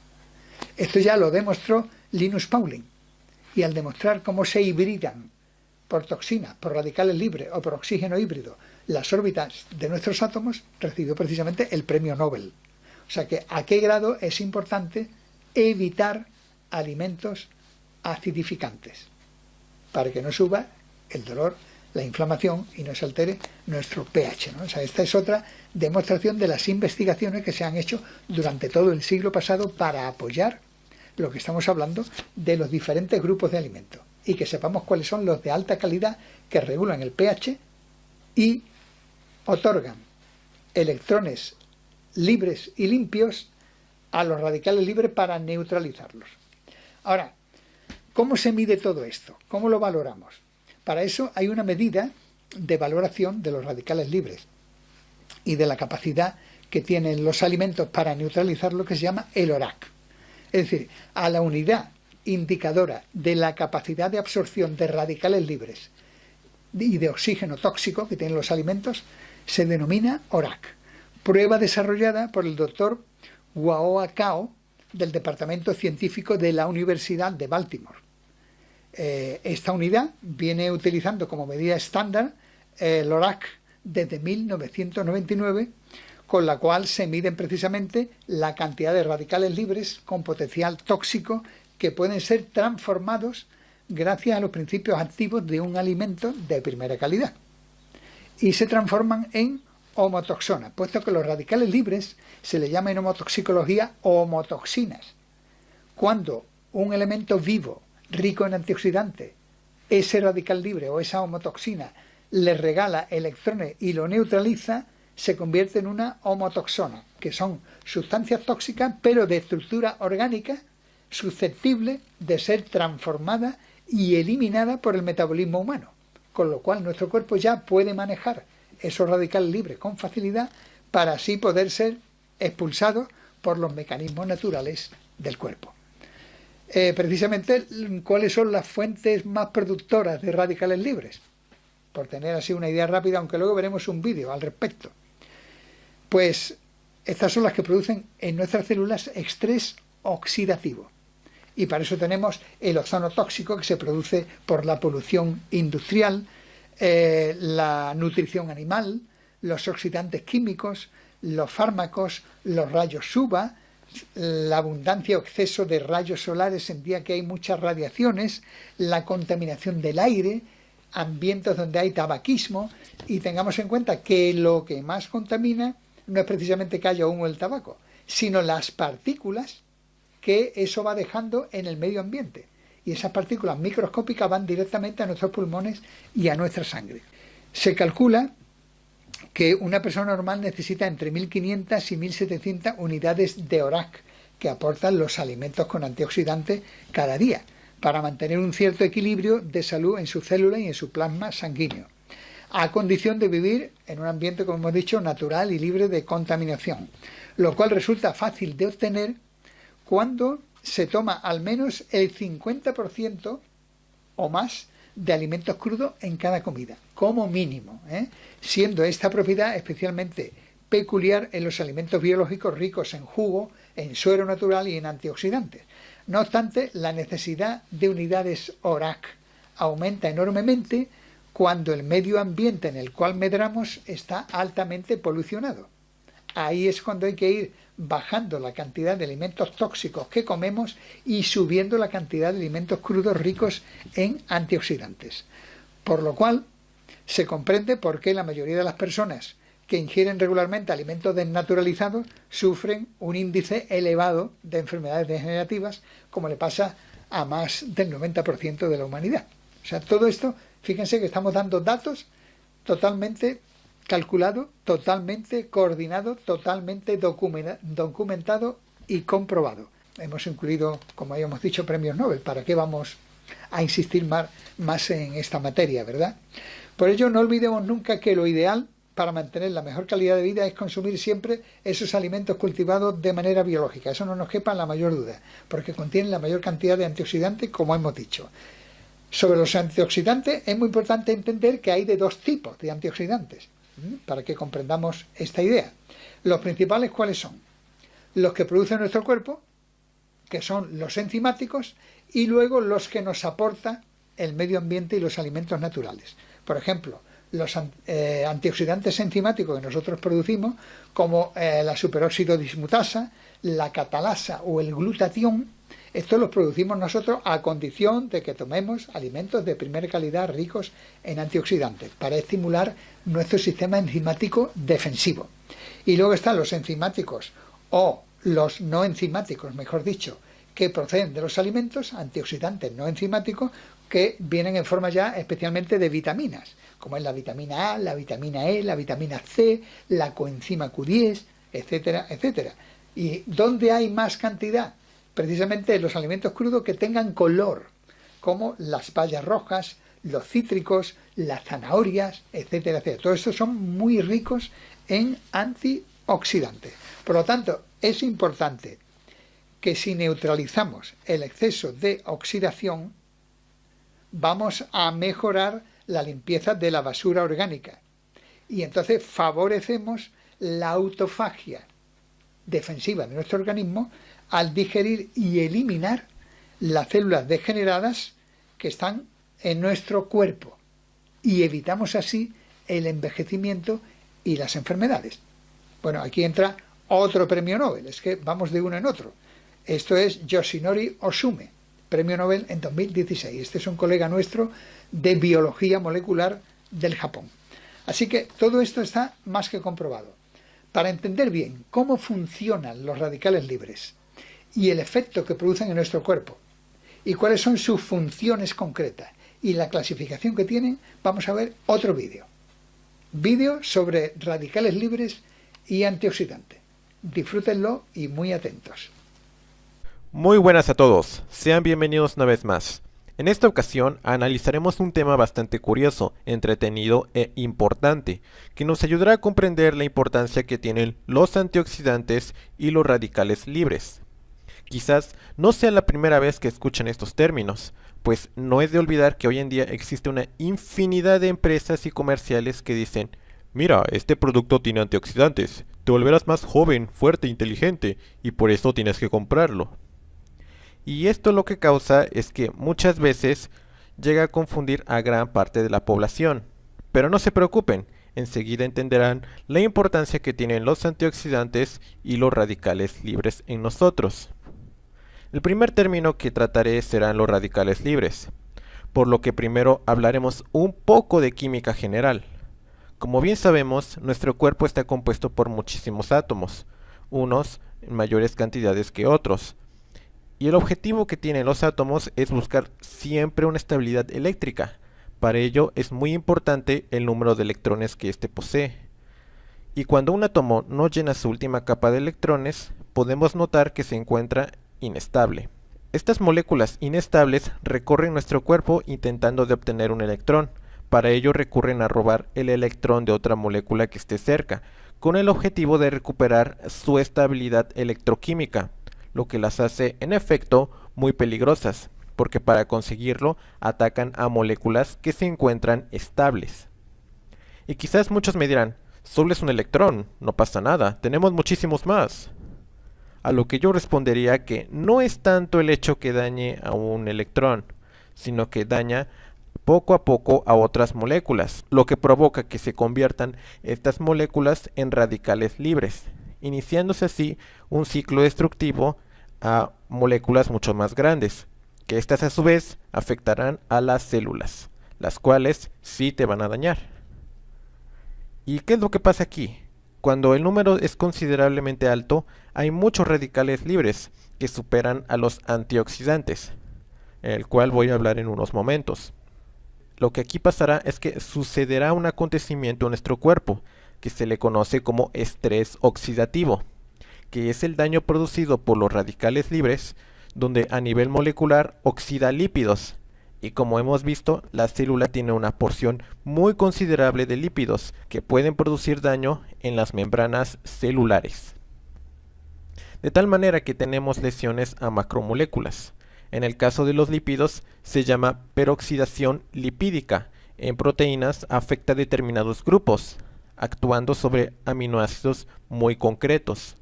Esto ya lo demostró Linus Pauling, y al demostrar cómo se hibridan por toxinas, por radicales libres o por oxígeno híbrido las órbitas de nuestros átomos, recibió precisamente el premio Nobel. O sea que a qué grado es importante evitar alimentos acidificantes para que no suba el dolor, la inflamación y no se altere nuestro pH, ¿no? O sea, esta es otra demostración de las investigaciones que se han hecho durante todo el siglo pasado para apoyar lo que estamos hablando de los diferentes grupos de alimentos y que sepamos cuáles son los de alta calidad que regulan el pH y otorgan electrones libres y limpios a los radicales libres para neutralizarlos. Ahora, ¿cómo se mide todo esto? ¿Cómo lo valoramos? Para eso hay una medida de valoración de los radicales libres y de la capacidad que tienen los alimentos para neutralizar lo que se llama el ORAC. Es decir, a la unidad indicadora de la capacidad de absorción de radicales libres y de oxígeno tóxico que tienen los alimentos se denomina ORAC. Prueba desarrollada por el doctor Hua Cao del Departamento Científico de la Universidad de Baltimore. Esta unidad viene utilizando como medida estándar el ORAC desde 1999, con la cual se miden precisamente la cantidad de radicales libres con potencial tóxico que pueden ser transformados gracias a los principios activos de un alimento de primera calidad. Y se transforman en homotoxonas, puesto que los radicales libres se le llama en homotoxicología homotoxinas. Cuando un elemento vivo rico en antioxidantes, ese radical libre o esa homotoxina le regala electrones y lo neutraliza, se convierte en una homotoxona, que son sustancias tóxicas pero de estructura orgánica susceptible de ser transformada y eliminada por el metabolismo humano, con lo cual nuestro cuerpo ya puede manejar esos radicales libres con facilidad para así poder ser expulsados por los mecanismos naturales del cuerpo. Precisamente, ¿cuáles son las fuentes más productoras de radicales libres? Por tener así una idea rápida, aunque luego veremos un vídeo al respecto. Pues estas son las que producen en nuestras células estrés oxidativo. Y para eso tenemos el ozono tóxico que se produce por la polución industrial, la nutrición animal, los oxidantes químicos, los fármacos, los rayos UVA, la abundancia o exceso de rayos solares en día que hay muchas radiaciones, la contaminación del aire, ambientes donde hay tabaquismo, y tengamos en cuenta que lo que más contamina no es precisamente que haya humo del tabaco, sino las partículas que eso va dejando en el medio ambiente. Y esas partículas microscópicas van directamente a nuestros pulmones y a nuestra sangre. Se calcula que una persona normal necesita entre 1.500 y 1.700 unidades de ORAC que aportan los alimentos con antioxidantes cada día para mantener un cierto equilibrio de salud en su célula y en su plasma sanguíneo, a condición de vivir en un ambiente, como hemos dicho, natural y libre de contaminación, lo cual resulta fácil de obtener cuando se toma al menos el 50% o más de alimentos crudos en cada comida, como mínimo, siendo esta propiedad especialmente peculiar en los alimentos biológicos ricos en jugo, en suero natural y en antioxidantes. No obstante, la necesidad de unidades ORAC aumenta enormemente cuando el medio ambiente en el cual medramos está altamente polucionado. Ahí es cuando hay que ir bajando la cantidad de alimentos tóxicos que comemos y subiendo la cantidad de alimentos crudos ricos en antioxidantes. Por lo cual, se comprende por qué la mayoría de las personas que ingieren regularmente alimentos desnaturalizados sufren un índice elevado de enfermedades degenerativas, como le pasa a más del 90% de la humanidad. O sea, todo esto, fíjense que estamos dando datos totalmente calculado, totalmente coordinado, totalmente documentado y comprobado. Hemos incluido, como habíamos dicho, premios Nobel. ¿Para qué vamos a insistir más en esta materia, verdad? Por ello, no olvidemos nunca que lo ideal para mantener la mejor calidad de vida es consumir siempre esos alimentos cultivados de manera biológica. Eso no nos quepa la mayor duda, porque contienen la mayor cantidad de antioxidantes, como hemos dicho. Sobre los antioxidantes, es muy importante entender que hay de dos tipos de antioxidantes, para que comprendamos esta idea. Los principales, ¿cuáles son? Los que produce nuestro cuerpo, que son los enzimáticos, y luego los que nos aporta el medio ambiente y los alimentos naturales. Por ejemplo, los antioxidantes enzimáticos que nosotros producimos, como la superóxido dismutasa, la catalasa o el glutatión, estos los producimos nosotros a condición de que tomemos alimentos de primera calidad ricos en antioxidantes para estimular nuestro sistema enzimático defensivo. Y luego están los enzimáticos o los no enzimáticos, mejor dicho, que proceden de los alimentos, antioxidantes no enzimáticos, que vienen en forma ya especialmente de vitaminas, como es la vitamina A, la vitamina E, la vitamina C, la coenzima Q10, etcétera, etcétera. ¿Y dónde hay más cantidad? Precisamente en los alimentos crudos que tengan color, como las bayas rojas, los cítricos, las zanahorias, etcétera, etcétera. Todos estos son muy ricos en antioxidantes. Por lo tanto, es importante que si neutralizamos el exceso de oxidación, vamos a mejorar la limpieza de la basura orgánica y entonces favorecemos la autofagia defensiva de nuestro organismo al digerir y eliminar las células degeneradas que están en nuestro cuerpo y evitamos así el envejecimiento y las enfermedades. Bueno, aquí entra otro premio Nobel, es que vamos de uno en otro. Esto es Yoshinori Osume, premio Nobel en 2016. Este es un colega nuestro de biología molecular del Japón. Así que todo esto está más que comprobado. Para entender bien cómo funcionan los radicales libres y el efecto que producen en nuestro cuerpo y cuáles son sus funciones concretas y la clasificación que tienen, vamos a ver otro vídeo. Vídeo sobre radicales libres y antioxidantes. Disfrútenlo y muy atentos. Muy buenas a todos, sean bienvenidos una vez más. En esta ocasión analizaremos un tema bastante curioso, entretenido e importante, que nos ayudará a comprender la importancia que tienen los antioxidantes y los radicales libres. Quizás no sea la primera vez que escuchan estos términos, pues no es de olvidar que hoy en día existe una infinidad de empresas y comerciales que dicen: mira, este producto tiene antioxidantes, te volverás más joven, fuerte e inteligente, y por eso tienes que comprarlo. Y esto lo que causa es que muchas veces llega a confundir a gran parte de la población. Pero no se preocupen, enseguida entenderán la importancia que tienen los antioxidantes y los radicales libres en nosotros. El primer término que trataré serán los radicales libres, por lo que primero hablaremos un poco de química general. Como bien sabemos, nuestro cuerpo está compuesto por muchísimos átomos, unos en mayores cantidades que otros. Y el objetivo que tienen los átomos es buscar siempre una estabilidad eléctrica. Para ello es muy importante el número de electrones que éste posee. Y cuando un átomo no llena su última capa de electrones, podemos notar que se encuentra inestable. Estas moléculas inestables recorren nuestro cuerpo intentando de obtener un electrón. Para ello recurren a robar el electrón de otra molécula que esté cerca, con el objetivo de recuperar su estabilidad electroquímica, lo que las hace en efecto muy peligrosas, porque para conseguirlo atacan a moléculas que se encuentran estables. Y quizás muchos me dirán: solo es un electrón, no pasa nada, tenemos muchísimos más. A lo que yo respondería que no es tanto el hecho que dañe a un electrón, sino que daña poco a poco a otras moléculas, lo que provoca que se conviertan estas moléculas en radicales libres, iniciándose así un ciclo destructivo a moléculas mucho más grandes, que estas a su vez afectarán a las células, las cuales sí te van a dañar. ¿Y qué es lo que pasa aquí? Cuando el número es considerablemente alto, hay muchos radicales libres que superan a los antioxidantes, el cual voy a hablar en unos momentos. Lo que aquí pasará es que sucederá un acontecimiento en nuestro cuerpo, que se le conoce como estrés oxidativo, que es el daño producido por los radicales libres, donde a nivel molecular oxida lípidos, y como hemos visto, la célula tiene una porción muy considerable de lípidos que pueden producir daño en las membranas celulares. De tal manera que tenemos lesiones a macromoléculas. En el caso de los lípidos se llama peroxidación lipídica. En proteínas afecta a determinados grupos, actuando sobre aminoácidos muy concretos.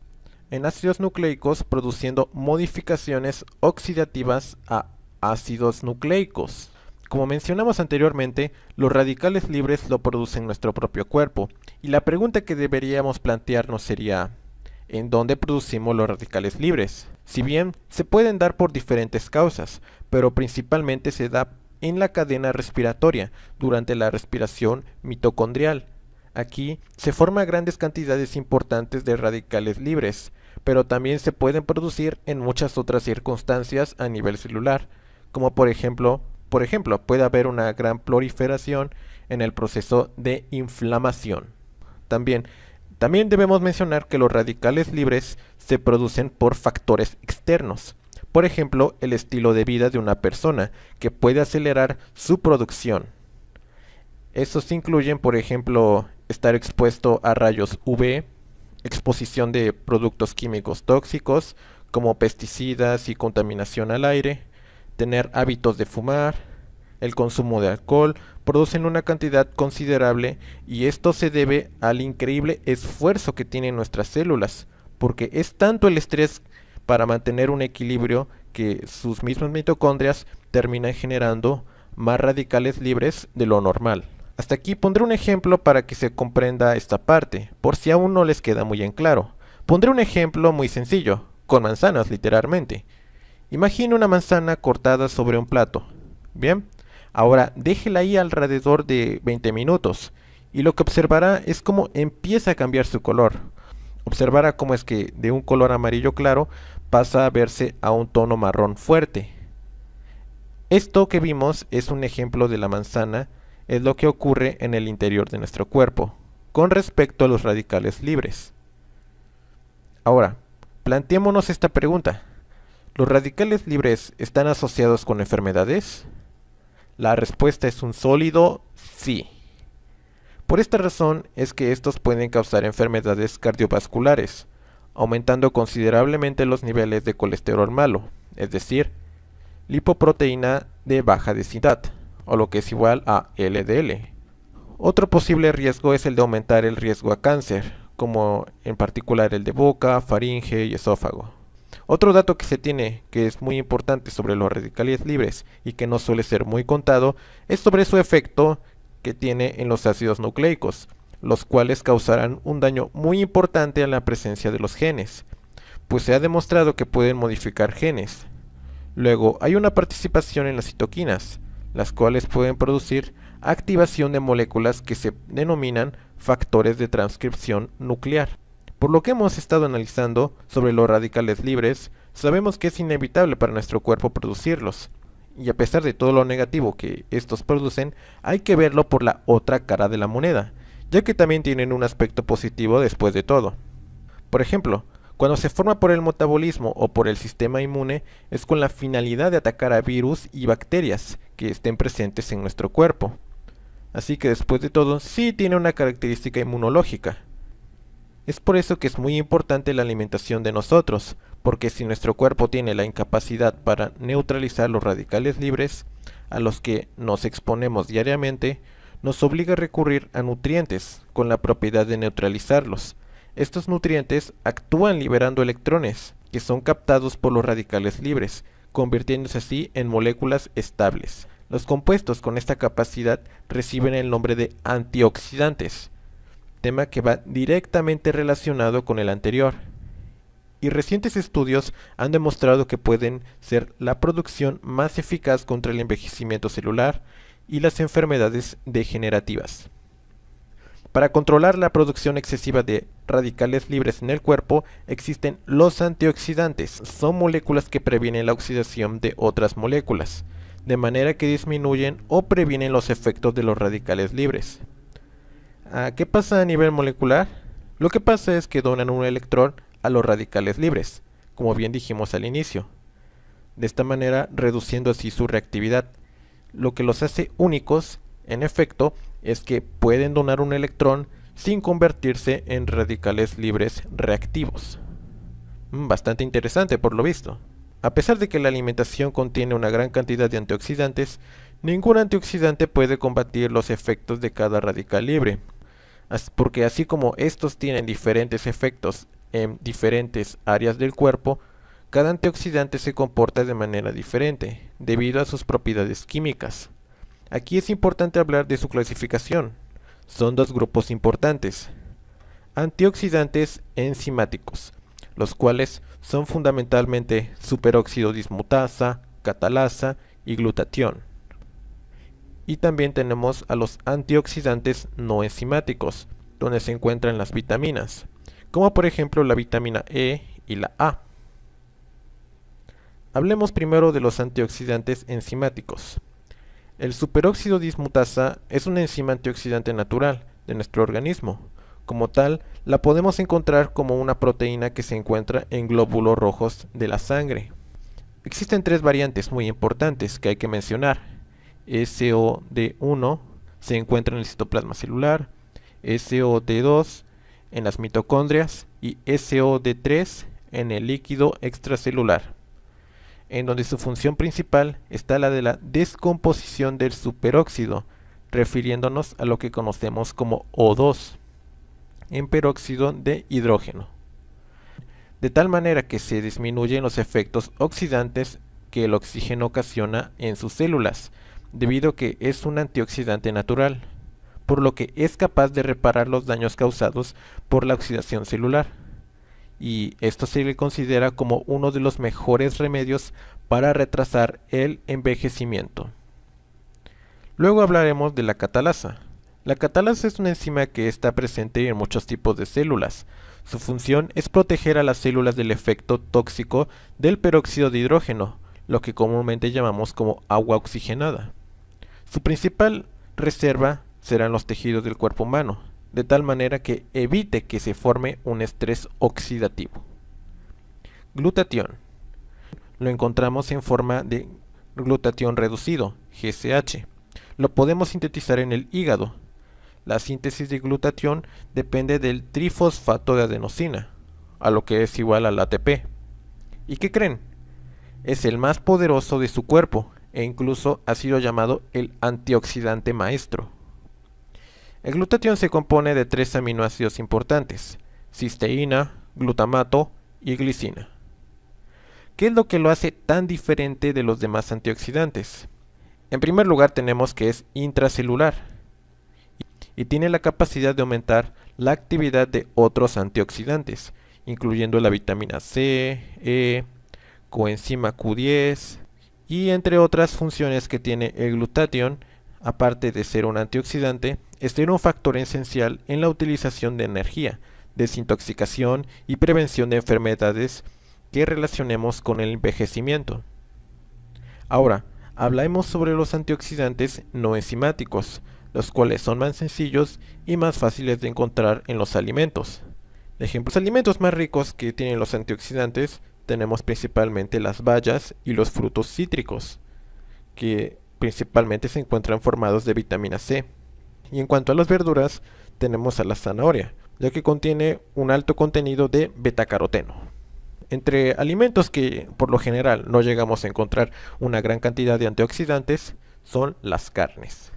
En ácidos nucleicos produciendo modificaciones oxidativas a ácidos nucleicos, Como mencionamos anteriormente, los radicales libres lo producen nuestro propio cuerpo, y la pregunta que deberíamos plantearnos sería, ¿en dónde producimos los radicales libres? Si bien se pueden dar por diferentes causas, pero principalmente se da en la cadena respiratoria, durante la respiración mitocondrial. Aquí se forman grandes cantidades importantes de radicales libres, pero también se pueden producir en muchas otras circunstancias a nivel celular, como por ejemplo, puede haber una gran proliferación en el proceso de inflamación. También debemos mencionar que los radicales libres se producen por factores externos. Por ejemplo, el estilo de vida de una persona, que puede acelerar su producción. Estos incluyen, por ejemplo, estar expuesto a rayos UV, exposición de productos químicos tóxicos, como pesticidas y contaminación al aire, tener hábitos de fumar, el consumo de alcohol, producen una cantidad considerable, y esto se debe al increíble esfuerzo que tienen nuestras células, porque es tanto el estrés para mantener un equilibrio que sus mismas mitocondrias terminan generando más radicales libres de lo normal. Hasta aquí pondré un ejemplo para que se comprenda esta parte, por si aún no les queda muy en claro. Pondré un ejemplo muy sencillo, con manzanas literalmente. Imagine una manzana cortada sobre un plato. Bien, ahora déjela ahí alrededor de 20 minutos, y lo que observará es cómo empieza a cambiar su color. Observará cómo es que de un color amarillo claro pasa a verse a un tono marrón fuerte. Esto que vimos es un ejemplo de la manzana, es lo que ocurre en el interior de nuestro cuerpo, con respecto a los radicales libres. Ahora, planteémonos esta pregunta. ¿Los radicales libres están asociados con enfermedades? La respuesta es un sólido sí. Por esta razón es que estos pueden causar enfermedades cardiovasculares, aumentando considerablemente los niveles de colesterol malo, es decir, lipoproteína de baja densidad, o lo que es igual a LDL. Otro posible riesgo es el de aumentar el riesgo a cáncer, como en particular el de boca, faringe y esófago. Otro dato que se tiene, que es muy importante sobre los radicales libres y que no suele ser muy contado, es sobre su efecto que tiene en los ácidos nucleicos, los cuales causarán un daño muy importante a la presencia de los genes, pues se ha demostrado que pueden modificar genes. Luego hay una participación en las citoquinas, las cuales pueden producir activación de moléculas que se denominan factores de transcripción nuclear. Por lo que hemos estado analizando sobre los radicales libres, sabemos que es inevitable para nuestro cuerpo producirlos, y a pesar de todo lo negativo que estos producen, hay que verlo por la otra cara de la moneda, ya que también tienen un aspecto positivo después de todo. Por ejemplo, cuando se forma por el metabolismo o por el sistema inmune, es con la finalidad de atacar a virus y bacterias que estén presentes en nuestro cuerpo. Así que después de todo, sí tiene una característica inmunológica. Es por eso que es muy importante la alimentación de nosotros, porque si nuestro cuerpo tiene la incapacidad para neutralizar los radicales libres, a los que nos exponemos diariamente, nos obliga a recurrir a nutrientes con la propiedad de neutralizarlos. Estos nutrientes actúan liberando electrones, que son captados por los radicales libres, convirtiéndose así en moléculas estables. Los compuestos con esta capacidad reciben el nombre de antioxidantes, tema que va directamente relacionado con el anterior. Y recientes estudios han demostrado que pueden ser la producción más eficaz contra el envejecimiento celular y las enfermedades degenerativas. Para controlar la producción excesiva de radicales libres en el cuerpo, existen los antioxidantes. Son moléculas que previenen la oxidación de otras moléculas, de manera que disminuyen o previenen los efectos de los radicales libres. ¿Qué pasa a nivel molecular? Lo que pasa es que donan un electrón a los radicales libres, como bien dijimos al inicio, de esta manera reduciendo así su reactividad. Lo que los hace únicos, en efecto, es que pueden donar un electrón sin convertirse en radicales libres reactivos. Bastante interesante por lo visto. A pesar de que la alimentación contiene una gran cantidad de antioxidantes, ningún antioxidante puede combatir los efectos de cada radical libre, porque así como estos tienen diferentes efectos en diferentes áreas del cuerpo, cada antioxidante se comporta de manera diferente, debido a sus propiedades químicas. Aquí es importante hablar de su clasificación. Son dos grupos importantes: antioxidantes enzimáticos, los cuales son fundamentalmente superóxido dismutasa, catalasa y glutatión. Y también tenemos a los antioxidantes no enzimáticos, donde se encuentran las vitaminas, como por ejemplo la vitamina E y la A. Hablemos primero de los antioxidantes enzimáticos. El superóxido dismutasa es una enzima antioxidante natural de nuestro organismo. Como tal, la podemos encontrar como una proteína que se encuentra en glóbulos rojos de la sangre. Existen tres variantes muy importantes que hay que mencionar. SOD1 se encuentra en el citoplasma celular, SOD2 en las mitocondrias y SOD3 en el líquido extracelular, en donde su función principal está la de la descomposición del superóxido, refiriéndonos a lo que conocemos como O2, en peróxido de hidrógeno, de tal manera que se disminuyen los efectos oxidantes que el oxígeno ocasiona en sus células, debido a que es un antioxidante natural, por lo que es capaz de reparar los daños causados por la oxidación celular, y esto se le considera como uno de los mejores remedios para retrasar el envejecimiento. Luego hablaremos de la catalasa. La catalasa es una enzima que está presente en muchos tipos de células. Su función es proteger a las células del efecto tóxico del peróxido de hidrógeno, lo que comúnmente llamamos como agua oxigenada. Su principal reserva serán los tejidos del cuerpo humano, de tal manera que evite que se forme un estrés oxidativo. Glutatión. Lo encontramos en forma de glutatión reducido, GCH. Lo podemos sintetizar en el hígado. La síntesis de glutatión depende del trifosfato de adenosina, a lo que es igual al ATP. ¿Y qué creen? Es el más poderoso de su cuerpo e incluso ha sido llamado el antioxidante maestro. El glutatión se compone de 3 aminoácidos importantes: cisteína, glutamato y glicina. ¿Qué es lo que lo hace tan diferente de los demás antioxidantes? En primer lugar tenemos que es intracelular y tiene la capacidad de aumentar la actividad de otros antioxidantes, incluyendo la vitamina C, E, coenzima Q10 y entre otras funciones que tiene el glutatión. Aparte de ser un antioxidante, es un factor esencial en la utilización de energía, desintoxicación y prevención de enfermedades que relacionemos con el envejecimiento. Ahora, hablemos sobre los antioxidantes no enzimáticos, los cuales son más sencillos y más fáciles de encontrar en los alimentos. De ejemplos, alimentos más ricos que tienen los antioxidantes tenemos principalmente las bayas y los frutos cítricos, que principalmente se encuentran formados de vitamina C. Y en cuanto a las verduras, tenemos a la zanahoria, ya que contiene un alto contenido de betacaroteno. Entre alimentos que por lo general no llegamos a encontrar una gran cantidad de antioxidantes son las carnes.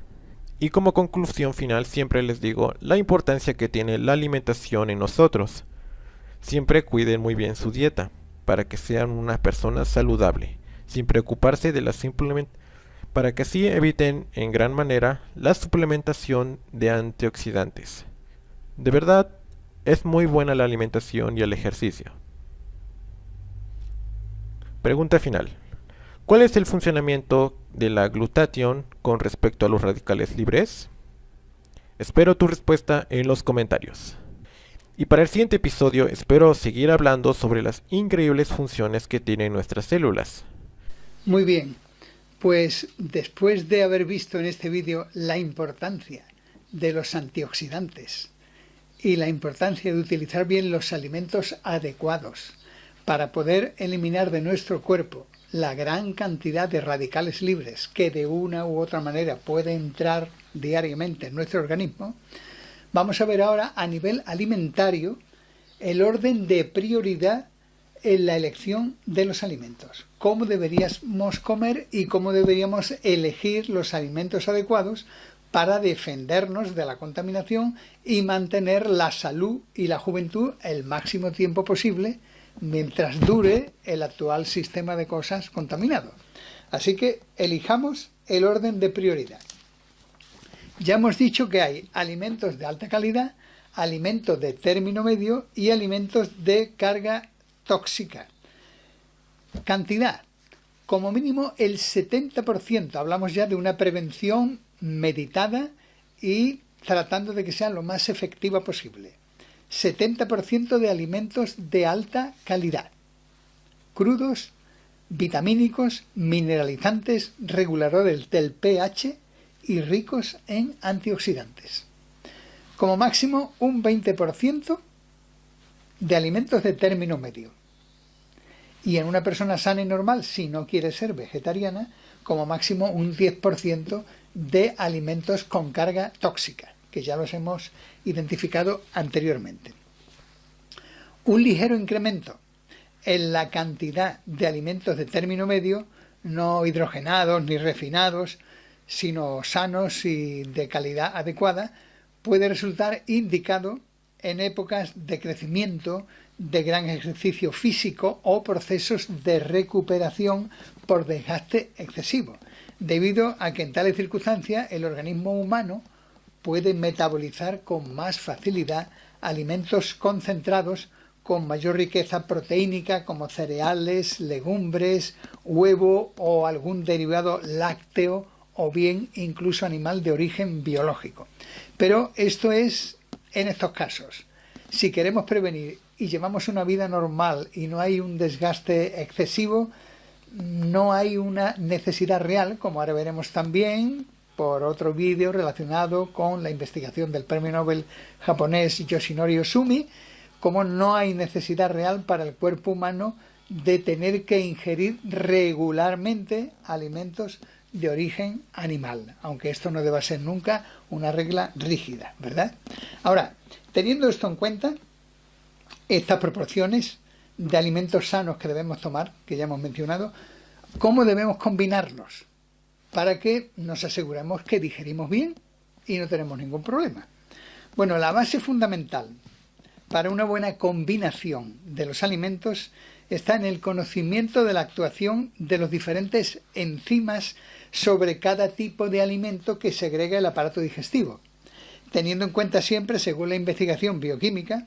Y como conclusión final siempre les digo la importancia que tiene la alimentación en nosotros. Siempre cuiden muy bien su dieta para que sean una persona saludable, sin preocuparse de la para que así eviten en gran manera la suplementación de antioxidantes. De verdad, es muy buena la alimentación y el ejercicio. Pregunta final. ¿Cuál es el funcionamiento de la glutatión con respecto a los radicales libres? Espero tu respuesta en los comentarios. Y para el siguiente episodio espero seguir hablando sobre las increíbles funciones que tienen nuestras células. Muy bien, pues después de haber visto en este vídeo la importancia de los antioxidantes y la importancia de utilizar bien los alimentos adecuados para poder eliminar de nuestro cuerpo la gran cantidad de radicales libres que de una u otra manera puede entrar diariamente en nuestro organismo, vamos a ver ahora a nivel alimentario el orden de prioridad en la elección de los alimentos. Cómo deberíamos comer y cómo deberíamos elegir los alimentos adecuados para defendernos de la contaminación y mantener la salud y la juventud el máximo tiempo posible mientras dure el actual sistema de cosas contaminado. Así que elijamos el orden de prioridad. Ya hemos dicho que hay alimentos de alta calidad, alimentos de término medio y alimentos de carga tóxica. Cantidad, como mínimo el 70%, hablamos ya de una prevención meditada y tratando de que sea lo más efectiva posible. 70% de alimentos de alta calidad, crudos, vitamínicos, mineralizantes, reguladores del pH y ricos en antioxidantes. Como máximo un 20% de alimentos de término medio. Y en una persona sana y normal, si no quiere ser vegetariana, como máximo un 10% de alimentos con carga tóxica, que ya los hemos identificado anteriormente. Un ligero incremento en la cantidad de alimentos de término medio, no hidrogenados ni refinados, sino sanos y de calidad adecuada, puede resultar indicado en épocas de crecimiento, de gran ejercicio físico o procesos de recuperación por desgaste excesivo, debido a que en tales circunstancias el organismo humano puede metabolizar con más facilidad alimentos concentrados con mayor riqueza proteínica como cereales, legumbres, huevo o algún derivado lácteo o bien incluso animal de origen biológico. Pero esto es en estos casos. Si queremos prevenir y llevamos una vida normal y no hay un desgaste excesivo, no hay una necesidad real, como ahora veremos también por otro vídeo relacionado con la investigación del premio Nobel japonés Yoshinori Ohsumi, como no hay necesidad real para el cuerpo humano de tener que ingerir regularmente alimentos de origen animal, aunque esto no deba ser nunca una regla rígida, ¿verdad? Ahora, teniendo esto en cuenta, estas proporciones de alimentos sanos que debemos tomar, que ya hemos mencionado, ¿cómo debemos combinarlos? Para que nos aseguremos que digerimos bien y no tenemos ningún problema. Bueno, la base fundamental para una buena combinación de los alimentos está en el conocimiento de la actuación de los diferentes enzimas sobre cada tipo de alimento que segrega el aparato digestivo, teniendo en cuenta siempre, según la investigación bioquímica,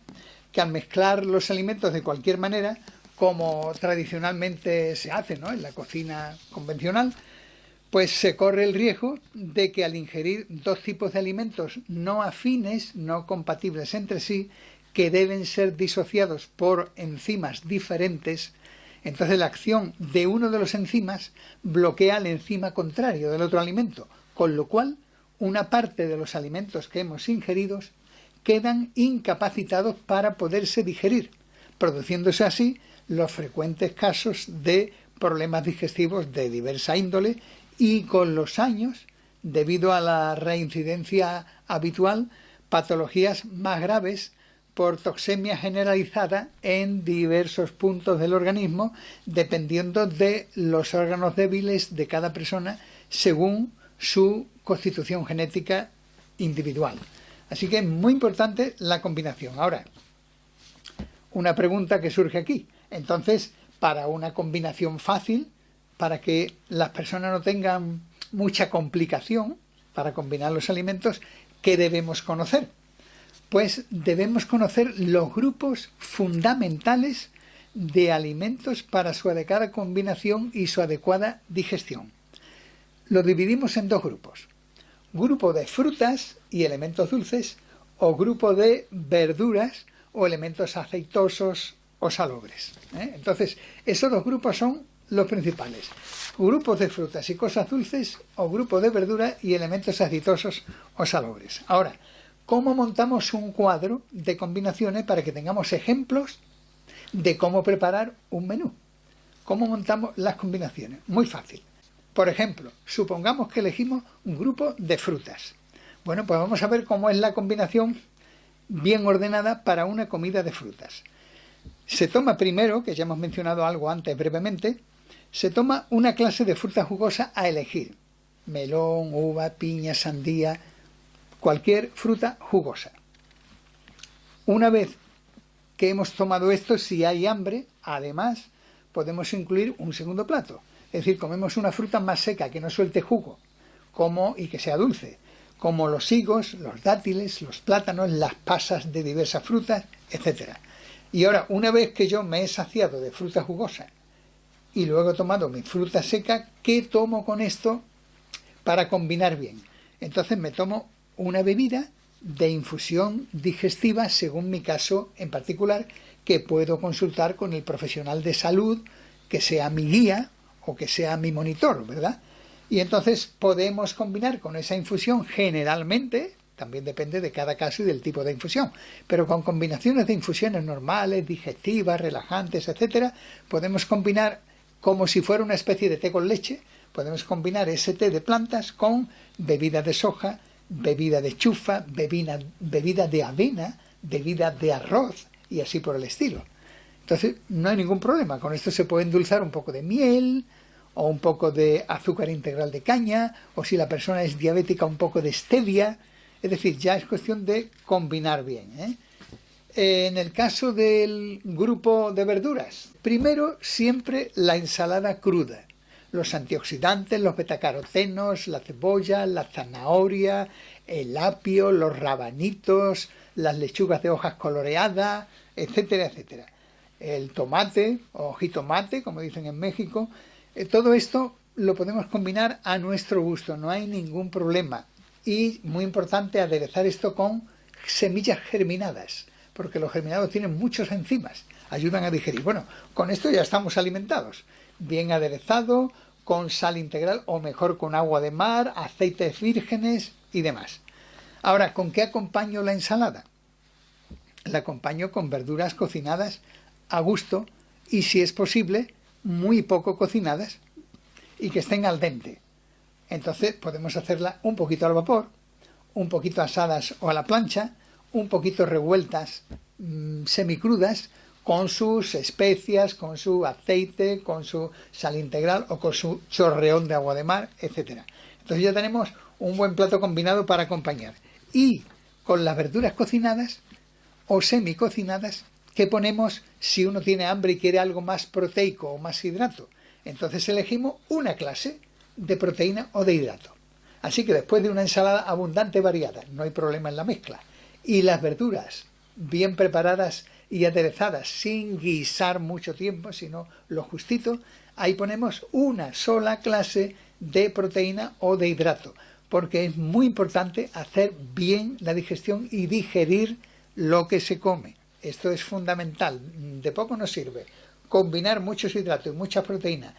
que al mezclar los alimentos de cualquier manera, como tradicionalmente se hace, ¿no?, en la cocina convencional, pues se corre el riesgo de que al ingerir dos tipos de alimentos no afines, no compatibles entre sí, que deben ser disociados por enzimas diferentes, entonces la acción de uno de los enzimas bloquea el enzima contrario del otro alimento, con lo cual una parte de los alimentos que hemos ingerido quedan incapacitados para poderse digerir, produciéndose así los frecuentes casos de problemas digestivos de diversa índole y con los años, debido a la reincidencia habitual, patologías más graves por toxemia generalizada en diversos puntos del organismo, dependiendo de los órganos débiles de cada persona según su constitución genética individual. Así que es muy importante la combinación. Ahora, una pregunta que surge aquí. Entonces, para una combinación fácil, para que las personas no tengan mucha complicación para combinar los alimentos, ¿qué debemos conocer? Pues debemos conocer los grupos fundamentales de alimentos para su adecuada combinación y su adecuada digestión. Lo dividimos en dos grupos: grupo de frutas y elementos dulces o grupo de verduras o elementos aceitosos o salobres. Entonces, esos dos grupos son los principales: grupos de frutas y cosas dulces o grupos de verduras y elementos aceitosos o salobres. Ahora, ¿cómo montamos un cuadro de combinaciones para que tengamos ejemplos de cómo preparar un menú? ¿Cómo montamos las combinaciones? Muy fácil. Por ejemplo, supongamos que elegimos un grupo de frutas. Bueno, pues vamos a ver cómo es la combinación bien ordenada para una comida de frutas. Se toma primero, que ya hemos mencionado algo antes brevemente, se toma una clase de fruta jugosa a elegir: melón, uva, piña, sandía, cualquier fruta jugosa. Una vez que hemos tomado esto, si hay hambre, además podemos incluir un segundo plato. Es decir, comemos una fruta más seca, que no suelte jugo, y que sea dulce, como los higos, los dátiles, los plátanos, las pasas de diversas frutas, etc. Y ahora, una vez que yo me he saciado de fruta jugosa y luego he tomado mi fruta seca, ¿qué tomo con esto para combinar bien? Entonces me tomo una bebida de infusión digestiva, según mi caso en particular, que puedo consultar con el profesional de salud, que sea mi guía o que sea mi monitor, ¿verdad? Y entonces podemos combinar con esa infusión generalmente, también depende de cada caso y del tipo de infusión, pero con combinaciones de infusiones normales, digestivas, relajantes, etcétera, podemos combinar como si fuera una especie de té con leche, podemos combinar ese té de plantas con bebida de soja, bebida de chufa, bebida de avena, bebida de arroz y así por el estilo. Entonces no hay ningún problema, con esto se puede endulzar un poco de miel o un poco de azúcar integral de caña, o si la persona es diabética un poco de stevia, es decir, ya es cuestión de combinar bien, ¿eh? En el caso del grupo de verduras, primero siempre la ensalada cruda, los antioxidantes, los betacarotenos, la cebolla, la zanahoria, el apio, los rabanitos, las lechugas de hojas coloreadas, etcétera, etcétera. El tomate o jitomate, como dicen en México, todo esto lo podemos combinar a nuestro gusto, no hay ningún problema. Y muy importante aderezar esto con semillas germinadas, porque los germinados tienen muchas enzimas, ayudan a digerir. Bueno, con esto ya estamos alimentados, bien aderezado, con sal integral o mejor con agua de mar, aceites vírgenes y demás. Ahora, ¿con qué acompaño la ensalada? La acompaño con verduras cocinadas a gusto y, si es posible, muy poco cocinadas y que estén al dente. Entonces podemos hacerla un poquito al vapor, un poquito asadas o a la plancha, un poquito revueltas, semicrudas, con sus especias, con su aceite, con su sal integral o con su chorreón de agua de mar, etc. Entonces ya tenemos un buen plato combinado para acompañar. Y con las verduras cocinadas o semicocinadas, ¿qué ponemos si uno tiene hambre y quiere algo más proteico o más hidrato? Entonces elegimos una clase de proteína o de hidrato. Así que después de una ensalada abundante y variada, no hay problema en la mezcla. Y las verduras bien preparadas y aderezadas, sin guisar mucho tiempo, sino lo justito, ahí ponemos una sola clase de proteína o de hidrato, porque es muy importante hacer bien la digestión y digerir lo que se come. Esto es fundamental, de poco nos sirve combinar muchos hidratos y muchas proteínas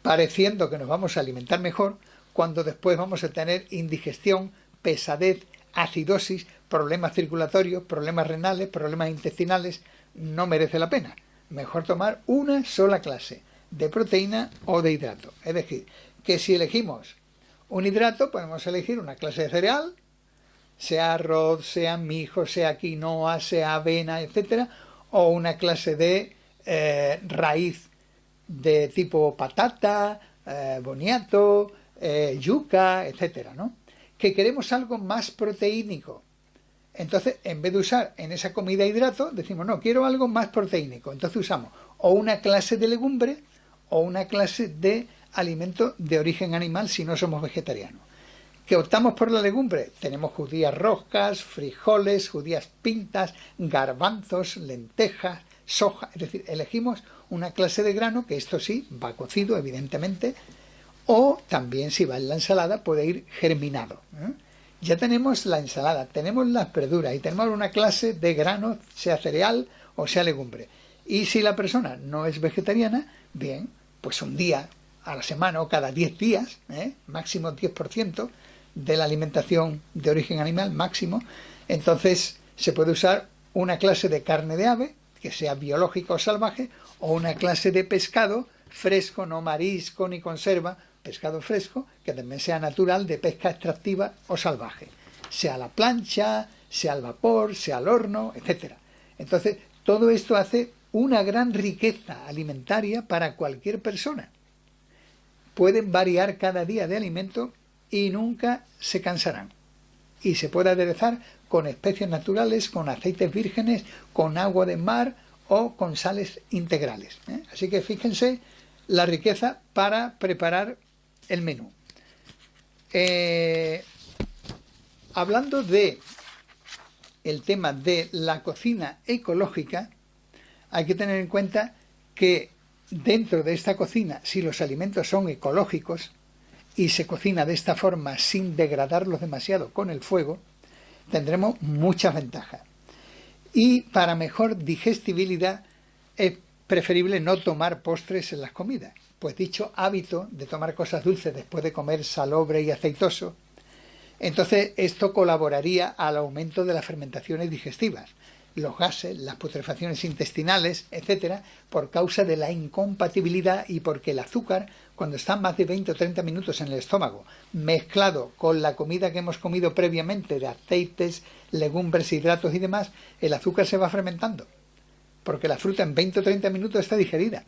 pareciendo que nos vamos a alimentar mejor, cuando después vamos a tener indigestión, pesadez, acidosis, problemas circulatorios, problemas renales, problemas intestinales. No merece la pena. Mejor tomar una sola clase de proteína o de hidrato. Es decir, que si elegimos un hidrato, podemos elegir una clase de cereal, sea arroz, sea mijo, sea quinoa, sea avena, etcétera, o una clase de raíz de tipo patata, boniato, yuca, etcétera, ¿no? Que queremos algo más proteínico. Entonces, en vez de usar en esa comida hidrato, decimos, no, quiero algo más proteínico. Entonces usamos o una clase de legumbre o una clase de alimento de origen animal si no somos vegetarianos. ¿Que optamos por la legumbre? Tenemos judías rojas, frijoles, judías pintas, garbanzos, lentejas, soja. Es decir, elegimos una clase de grano, que esto sí, va cocido, evidentemente, o también, si va en la ensalada, puede ir germinado, ¿eh? Ya tenemos la ensalada, tenemos las verduras y tenemos una clase de grano, sea cereal o sea legumbre. Y si la persona no es vegetariana, bien, pues un día a la semana o cada 10 días, máximo 10% de la alimentación de origen animal, máximo, entonces se puede usar una clase de carne de ave, que sea biológica o salvaje, o una clase de pescado fresco, no marisco ni conserva, pescado fresco, que también sea natural, de pesca extractiva o salvaje, sea a la plancha, sea al vapor, sea al horno, etc. Entonces, todo esto hace una gran riqueza alimentaria para cualquier persona. Pueden variar cada día de alimento y nunca se cansarán. Y se puede aderezar con especias naturales, con aceites vírgenes, con agua de mar o con sales integrales, ¿eh? Así que fíjense la riqueza para preparar el menú. hablando de el tema de la cocina ecológica, hay que tener en cuenta que dentro de esta cocina, si los alimentos son ecológicos y se cocina de esta forma sin degradarlos demasiado con el fuego, tendremos muchas ventajas. Y para mejor digestibilidad es preferible no tomar postres en las comidas, pues dicho hábito de tomar cosas dulces después de comer salobre y aceitoso, entonces esto colaboraría al aumento de las fermentaciones digestivas, los gases, las putrefacciones intestinales, etcétera, por causa de la incompatibilidad y porque el azúcar, cuando está más de 20 o 30 minutos en el estómago, mezclado con la comida que hemos comido previamente de aceites, legumbres, hidratos y demás, el azúcar se va fermentando, porque la fruta en 20 o 30 minutos está digerida.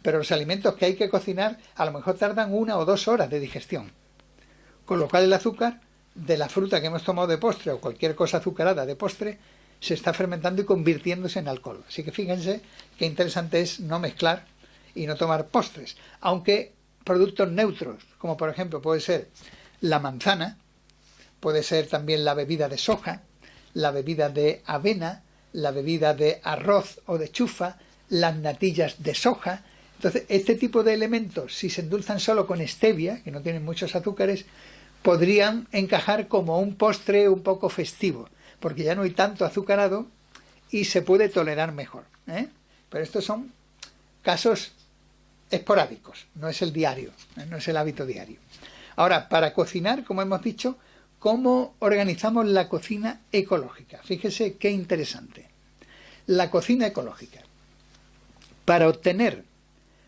Pero los alimentos que hay que cocinar a lo mejor tardan 1 o 2 horas de digestión. Con lo cual el azúcar de la fruta que hemos tomado de postre o cualquier cosa azucarada de postre se está fermentando y convirtiéndose en alcohol. Así que fíjense qué interesante es no mezclar y no tomar postres. Aunque productos neutros, como por ejemplo puede ser la manzana, puede ser también la bebida de soja, la bebida de avena, la bebida de arroz o de chufa, las natillas de soja. Entonces, este tipo de elementos, si se endulzan solo con stevia, que no tienen muchos azúcares, podrían encajar como un postre un poco festivo, porque ya no hay tanto azucarado y se puede tolerar mejor, ¿eh? Pero estos son casos esporádicos, no es el diario, no es el hábito diario. Ahora, para cocinar, como hemos dicho, ¿cómo organizamos la cocina ecológica? Fíjese qué interesante. La cocina ecológica. Para obtener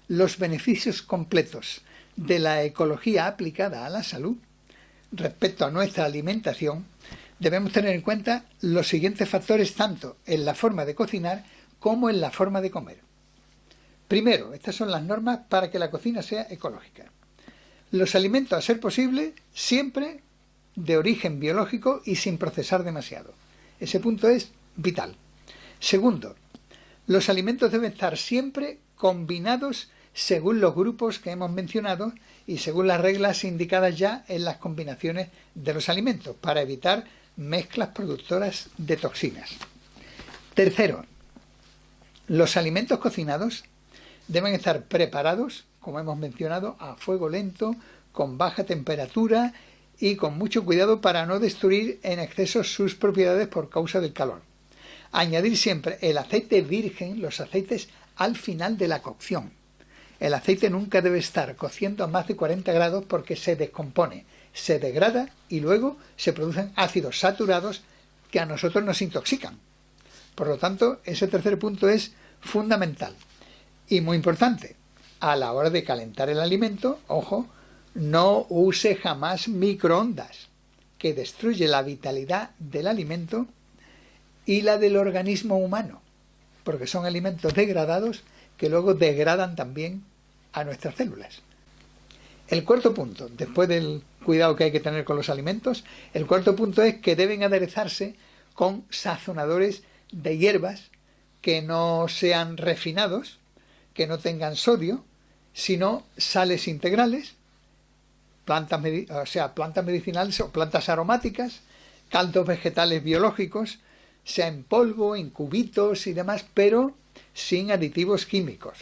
los beneficios completos de la ecología aplicada a la salud, respecto a nuestra alimentación, debemos tener en cuenta los siguientes factores tanto en la forma de cocinar como en la forma de comer. Primero, estas son las normas para que la cocina sea ecológica. Los alimentos, a ser posible, siempre de origen biológico y sin procesar demasiado. Ese punto es vital. Segundo, los alimentos deben estar siempre combinados según los grupos que hemos mencionado y según las reglas indicadas ya en las combinaciones de los alimentos, para evitar mezclas productoras de toxinas. Tercero, los alimentos cocinados deben estar preparados, como hemos mencionado, a fuego lento, con baja temperatura y con mucho cuidado para no destruir en exceso sus propiedades por causa del calor. Añadir siempre el aceite virgen, los aceites, al final de la cocción. El aceite nunca debe estar cociendo a más de 40 grados porque se descompone, se degrada y luego se producen ácidos saturados que a nosotros nos intoxican. Por lo tanto, ese tercer punto es fundamental y muy importante. A la hora de calentar el alimento, ojo, no use jamás microondas, que destruye la vitalidad del alimento y la del organismo humano, porque son alimentos degradados que luego degradan también a nuestras células. El cuarto punto, después del cuidado que hay que tener con los alimentos, el cuarto punto es que deben aderezarse con sazonadores de hierbas que no sean refinados, que no tengan sodio, sino sales integrales, plantas medicinales o plantas aromáticas, caldos vegetales biológicos, sea en polvo, en cubitos y demás, pero sin aditivos químicos,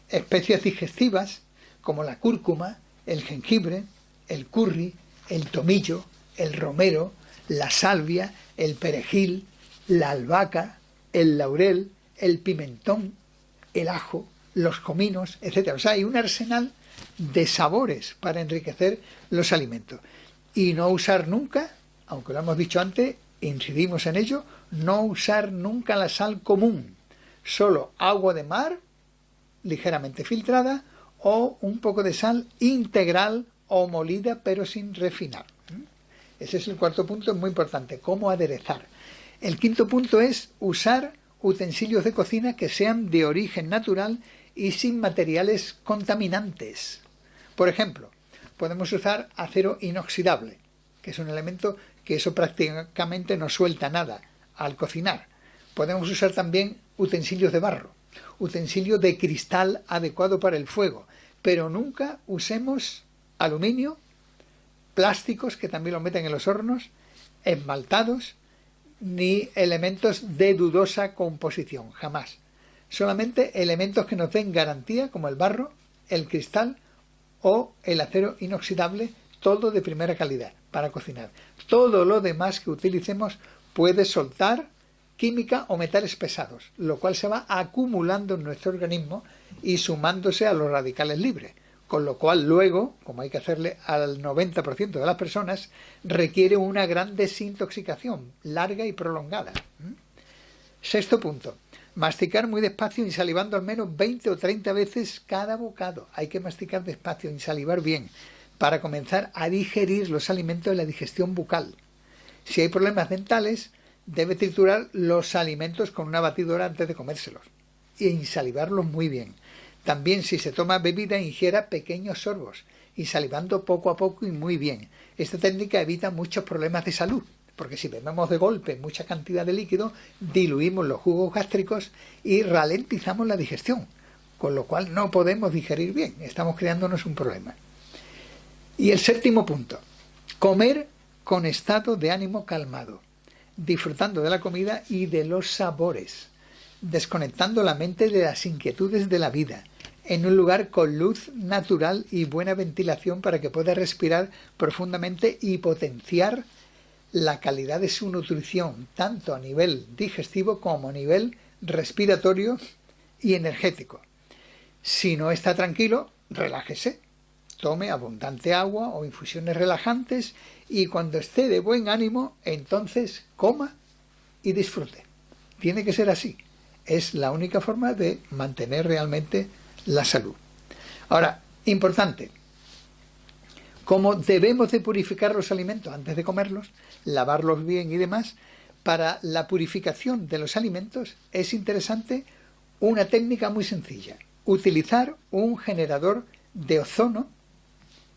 especias digestivas como la cúrcuma, el jengibre, el curry, el tomillo, el romero, la salvia, el perejil, la albahaca, el laurel, el pimentón, el ajo, los cominos, etc. O sea, hay un arsenal de sabores para enriquecer los alimentos. Y no usar nunca, aunque lo hemos dicho antes, incidimos en ello, no usar nunca la sal común, solo agua de mar, ligeramente filtrada, o un poco de sal integral o molida, pero sin refinar. Ese es el cuarto punto, es muy importante, cómo aderezar. El quinto punto es usar utensilios de cocina que sean de origen natural y sin materiales contaminantes. Por ejemplo, podemos usar acero inoxidable, que es un elemento que eso prácticamente no suelta nada al cocinar. Podemos usar también utensilios de barro, utensilios de cristal adecuado para el fuego, pero nunca usemos aluminio, plásticos que también lo meten en los hornos esmaltados ni elementos de dudosa composición, jamás. Solamente elementos que nos den garantía, como el barro, el cristal o el acero inoxidable, todo de primera calidad para cocinar. Todo lo demás que utilicemos puede soltar química o metales pesados, lo cual se va acumulando en nuestro organismo y sumándose a los radicales libres, con lo cual luego, como hay que hacerle al 90% de las personas, requiere una gran desintoxicación larga y prolongada. Sexto punto, masticar muy despacio y salivando al menos 20 o 30 veces cada bocado. Hay que masticar despacio y salivar bien para comenzar a digerir los alimentos de la digestión bucal. Si hay problemas dentales, debe triturar los alimentos con una batidora antes de comérselos y insalivarlos muy bien. También, si se toma bebida, ingiera pequeños sorbos y salivando poco a poco y muy bien. Esta técnica evita muchos problemas de salud, porque si bebemos de golpe mucha cantidad de líquido, diluimos los jugos gástricos y ralentizamos la digestión, con lo cual no podemos digerir bien, estamos creándonos un problema. Y el séptimo punto, comer con estado de ánimo calmado, disfrutando de la comida y de los sabores, desconectando la mente de las inquietudes de la vida, en un lugar con luz natural y buena ventilación para que pueda respirar profundamente y potenciar la calidad de su nutrición, tanto a nivel digestivo como a nivel respiratorio y energético. Si no está tranquilo, relájese, tome abundante agua o infusiones relajantes y cuando esté de buen ánimo, entonces coma y disfrute. Tiene que ser así. Es la única forma de mantener realmente la salud. Ahora, importante, como debemos de purificar los alimentos antes de comerlos, lavarlos bien y demás, para la purificación de los alimentos es interesante una técnica muy sencilla. Utilizar un generador de ozono,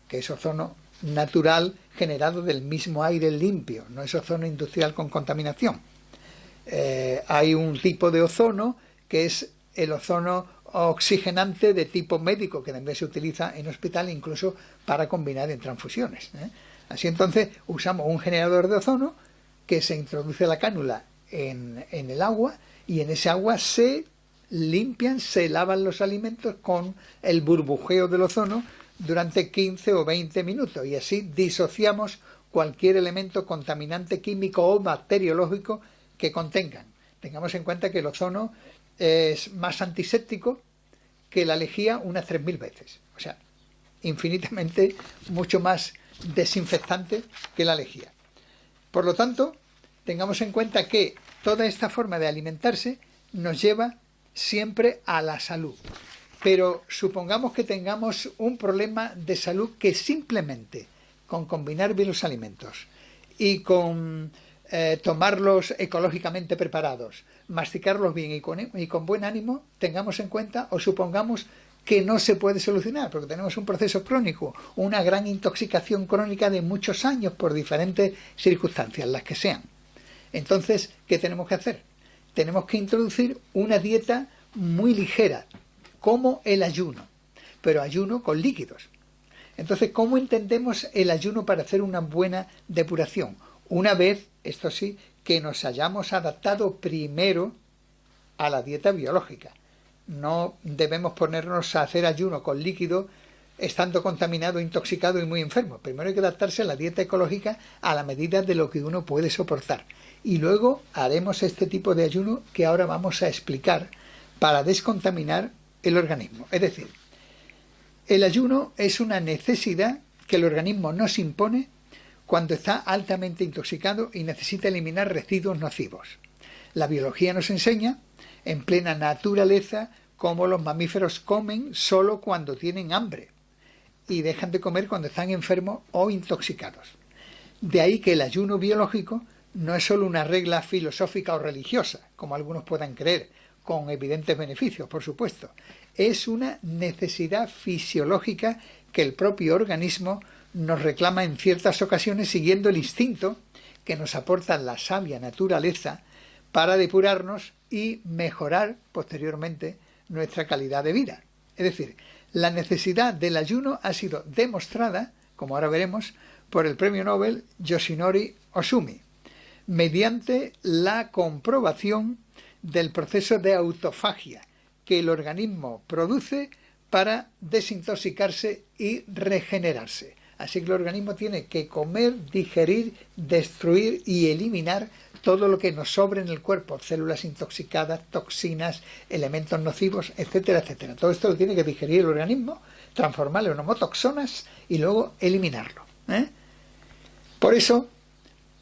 que es ozono natural generado del mismo aire limpio, no es ozono industrial con contaminación. Hay un tipo de ozono que es el ozono oxigenante de tipo médico, que también se utiliza en hospital incluso para combinar en transfusiones. Así entonces usamos un generador de ozono que se introduce la cánula en el agua y en ese agua se limpian, se lavan los alimentos con el burbujeo del ozono durante 15 o 20 minutos y así disociamos cualquier elemento contaminante químico o bacteriológico que contengan. Tengamos en cuenta que el ozono es más antiséptico que la lejía unas 3000 veces, o sea, infinitamente mucho más desinfectante que la lejía. Por lo tanto, tengamos en cuenta que toda esta forma de alimentarse nos lleva siempre a la salud. Pero supongamos que tengamos un problema de salud que simplemente con combinar bien los alimentos y con tomarlos ecológicamente preparados, masticarlos bien y con buen ánimo, tengamos en cuenta o supongamos que no se puede solucionar porque tenemos un proceso crónico, una gran intoxicación crónica de muchos años por diferentes circunstancias, las que sean. Entonces, ¿qué tenemos que hacer? Tenemos que introducir una dieta muy ligera, como el ayuno, pero ayuno con líquidos. Entonces, ¿cómo entendemos el ayuno para hacer una buena depuración? Una vez, esto sí, que nos hayamos adaptado primero a la dieta biológica. No debemos ponernos a hacer ayuno con líquido estando contaminado, intoxicado y muy enfermo. Primero hay que adaptarse a la dieta ecológica a la medida de lo que uno puede soportar. Y luego haremos este tipo de ayuno que ahora vamos a explicar para descontaminar el organismo. Es decir, el ayuno es una necesidad que el organismo nos impone cuando está altamente intoxicado y necesita eliminar residuos nocivos. La biología nos enseña, en plena naturaleza, cómo los mamíferos comen solo cuando tienen hambre y dejan de comer cuando están enfermos o intoxicados. De ahí que el ayuno biológico no es solo una regla filosófica o religiosa, como algunos puedan creer, con evidentes beneficios, por supuesto. Es una necesidad fisiológica que el propio organismo nos reclama en ciertas ocasiones siguiendo el instinto que nos aporta la sabia naturaleza para depurarnos y mejorar posteriormente nuestra calidad de vida. Es decir, la necesidad del ayuno ha sido demostrada, como ahora veremos, por el premio Nobel Yoshinori Ohsumi. mediante la comprobación del proceso de autofagia que el organismo produce para desintoxicarse y regenerarse. Así que el organismo tiene que comer, digerir, destruir y eliminar todo lo que nos sobre en el cuerpo, células intoxicadas, toxinas, elementos nocivos, etcétera, etcétera. Todo esto lo tiene que digerir el organismo, transformarlo en homotoxonas y luego eliminarlo. Por eso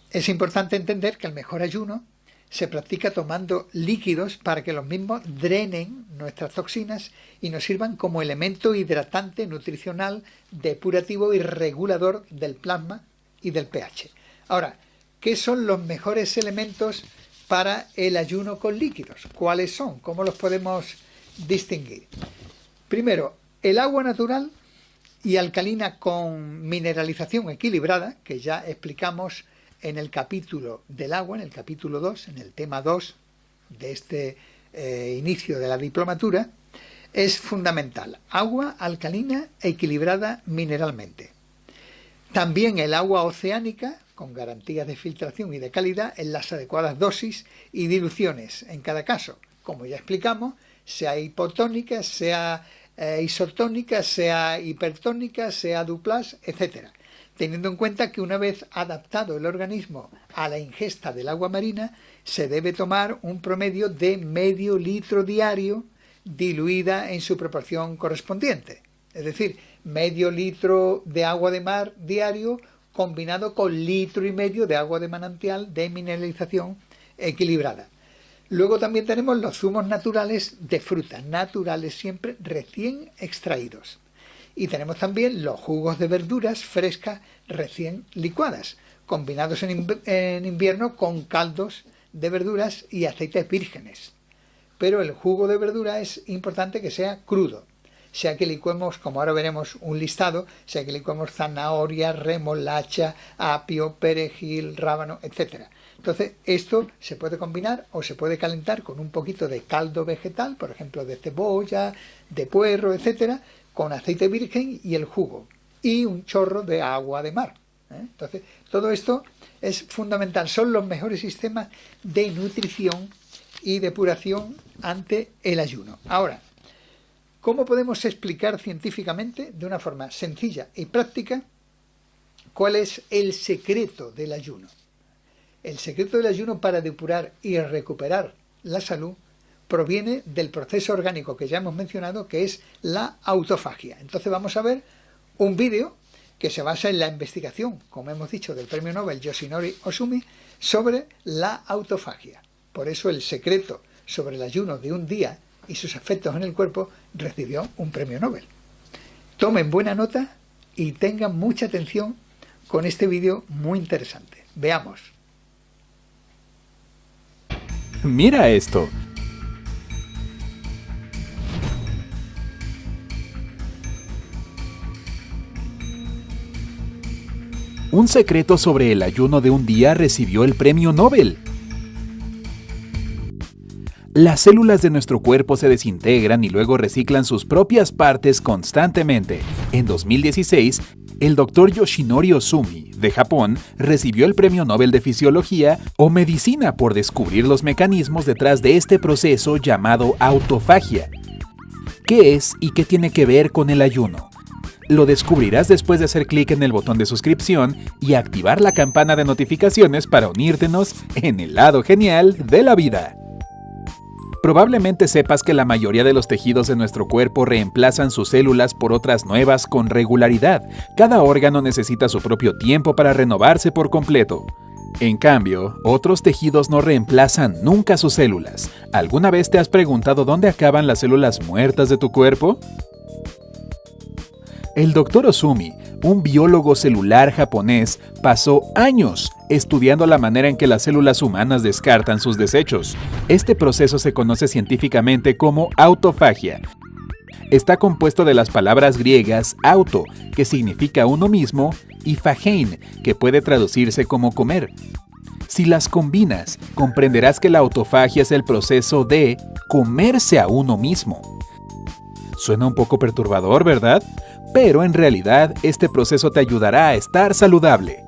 es importante entender que el mejor ayuno se practica tomando líquidos para que los mismos drenen nuestras toxinas y nos sirvan como elemento hidratante, nutricional, depurativo y regulador del plasma y del pH. Ahora, ¿qué son los mejores elementos para el ayuno con líquidos? ¿Cuáles son? ¿Cómo los podemos distinguir? Primero, el agua natural y alcalina con mineralización equilibrada, que ya explicamos en el capítulo del agua, en el capítulo 2, en el tema 2 de este inicio de la diplomatura, es fundamental. Agua alcalina equilibrada mineralmente. También el agua oceánica, con garantías de filtración y de calidad, en las adecuadas dosis y diluciones en cada caso. Como ya explicamos, sea hipotónica, sea isotónica, sea hipertónica, sea duplas, etcétera. Teniendo en cuenta que una vez adaptado el organismo a la ingesta del agua marina, se debe tomar un promedio de medio litro diario diluida en su proporción correspondiente. Es decir, medio litro de agua de mar diario combinado con litro y medio de agua de manantial de mineralización equilibrada. Luego también tenemos los zumos naturales de frutas, naturales siempre, recién extraídos. Y tenemos también los jugos de verduras frescas recién licuadas, combinados en invierno con caldos de verduras y aceites vírgenes. Pero el jugo de verdura es importante que sea crudo, sea que licuemos, como ahora veremos un listado, sea que licuemos zanahoria, remolacha, apio, perejil, rábano, etc. Entonces esto se puede combinar o se puede calentar con un poquito de caldo vegetal, por ejemplo de cebolla, de puerro, etcétera, con aceite virgen y el jugo y un chorro de agua de mar. Entonces, todo esto es fundamental. Son los mejores sistemas de nutrición y depuración ante el ayuno. Ahora, ¿cómo podemos explicar científicamente, de una forma sencilla y práctica, cuál es el secreto del ayuno? El secreto del ayuno para depurar y recuperar la salud proviene del proceso orgánico que ya hemos mencionado, que es la autofagia. Entonces vamos a ver un vídeo que se basa en la investigación, como hemos dicho, del premio Nobel Yoshinori Ohsumi sobre la autofagia. Por eso el secreto sobre el ayuno de un día y sus efectos en el cuerpo recibió un premio Nobel. Tomen buena nota y tengan mucha atención con este vídeo muy interesante. Veamos. Mira esto. Un secreto sobre el ayuno de un día recibió el premio Nobel. Las células de nuestro cuerpo se desintegran y luego reciclan sus propias partes constantemente. En 2016, el Dr. Yoshinori Ohsumi, de Japón, recibió el premio Nobel de Fisiología o Medicina por descubrir los mecanismos detrás de este proceso llamado autofagia. ¿Qué es y qué tiene que ver con el ayuno? Lo descubrirás después de hacer clic en el botón de suscripción y activar la campana de notificaciones para unírtenos en el lado genial de la vida. Probablemente sepas que la mayoría de los tejidos de nuestro cuerpo reemplazan sus células por otras nuevas con regularidad. Cada órgano necesita su propio tiempo para renovarse por completo. En cambio, otros tejidos no reemplazan nunca sus células. ¿Alguna vez te has preguntado dónde acaban las células muertas de tu cuerpo? El Dr. Ohsumi, un biólogo celular japonés, pasó años estudiando la manera en que las células humanas descartan sus desechos. Este proceso se conoce científicamente como autofagia. Está compuesto de las palabras griegas auto, que significa uno mismo, y phagein, que puede traducirse como comer. Si las combinas, comprenderás que la autofagia es el proceso de comerse a uno mismo. Suena un poco perturbador, ¿verdad? Pero en realidad este proceso te ayudará a estar saludable.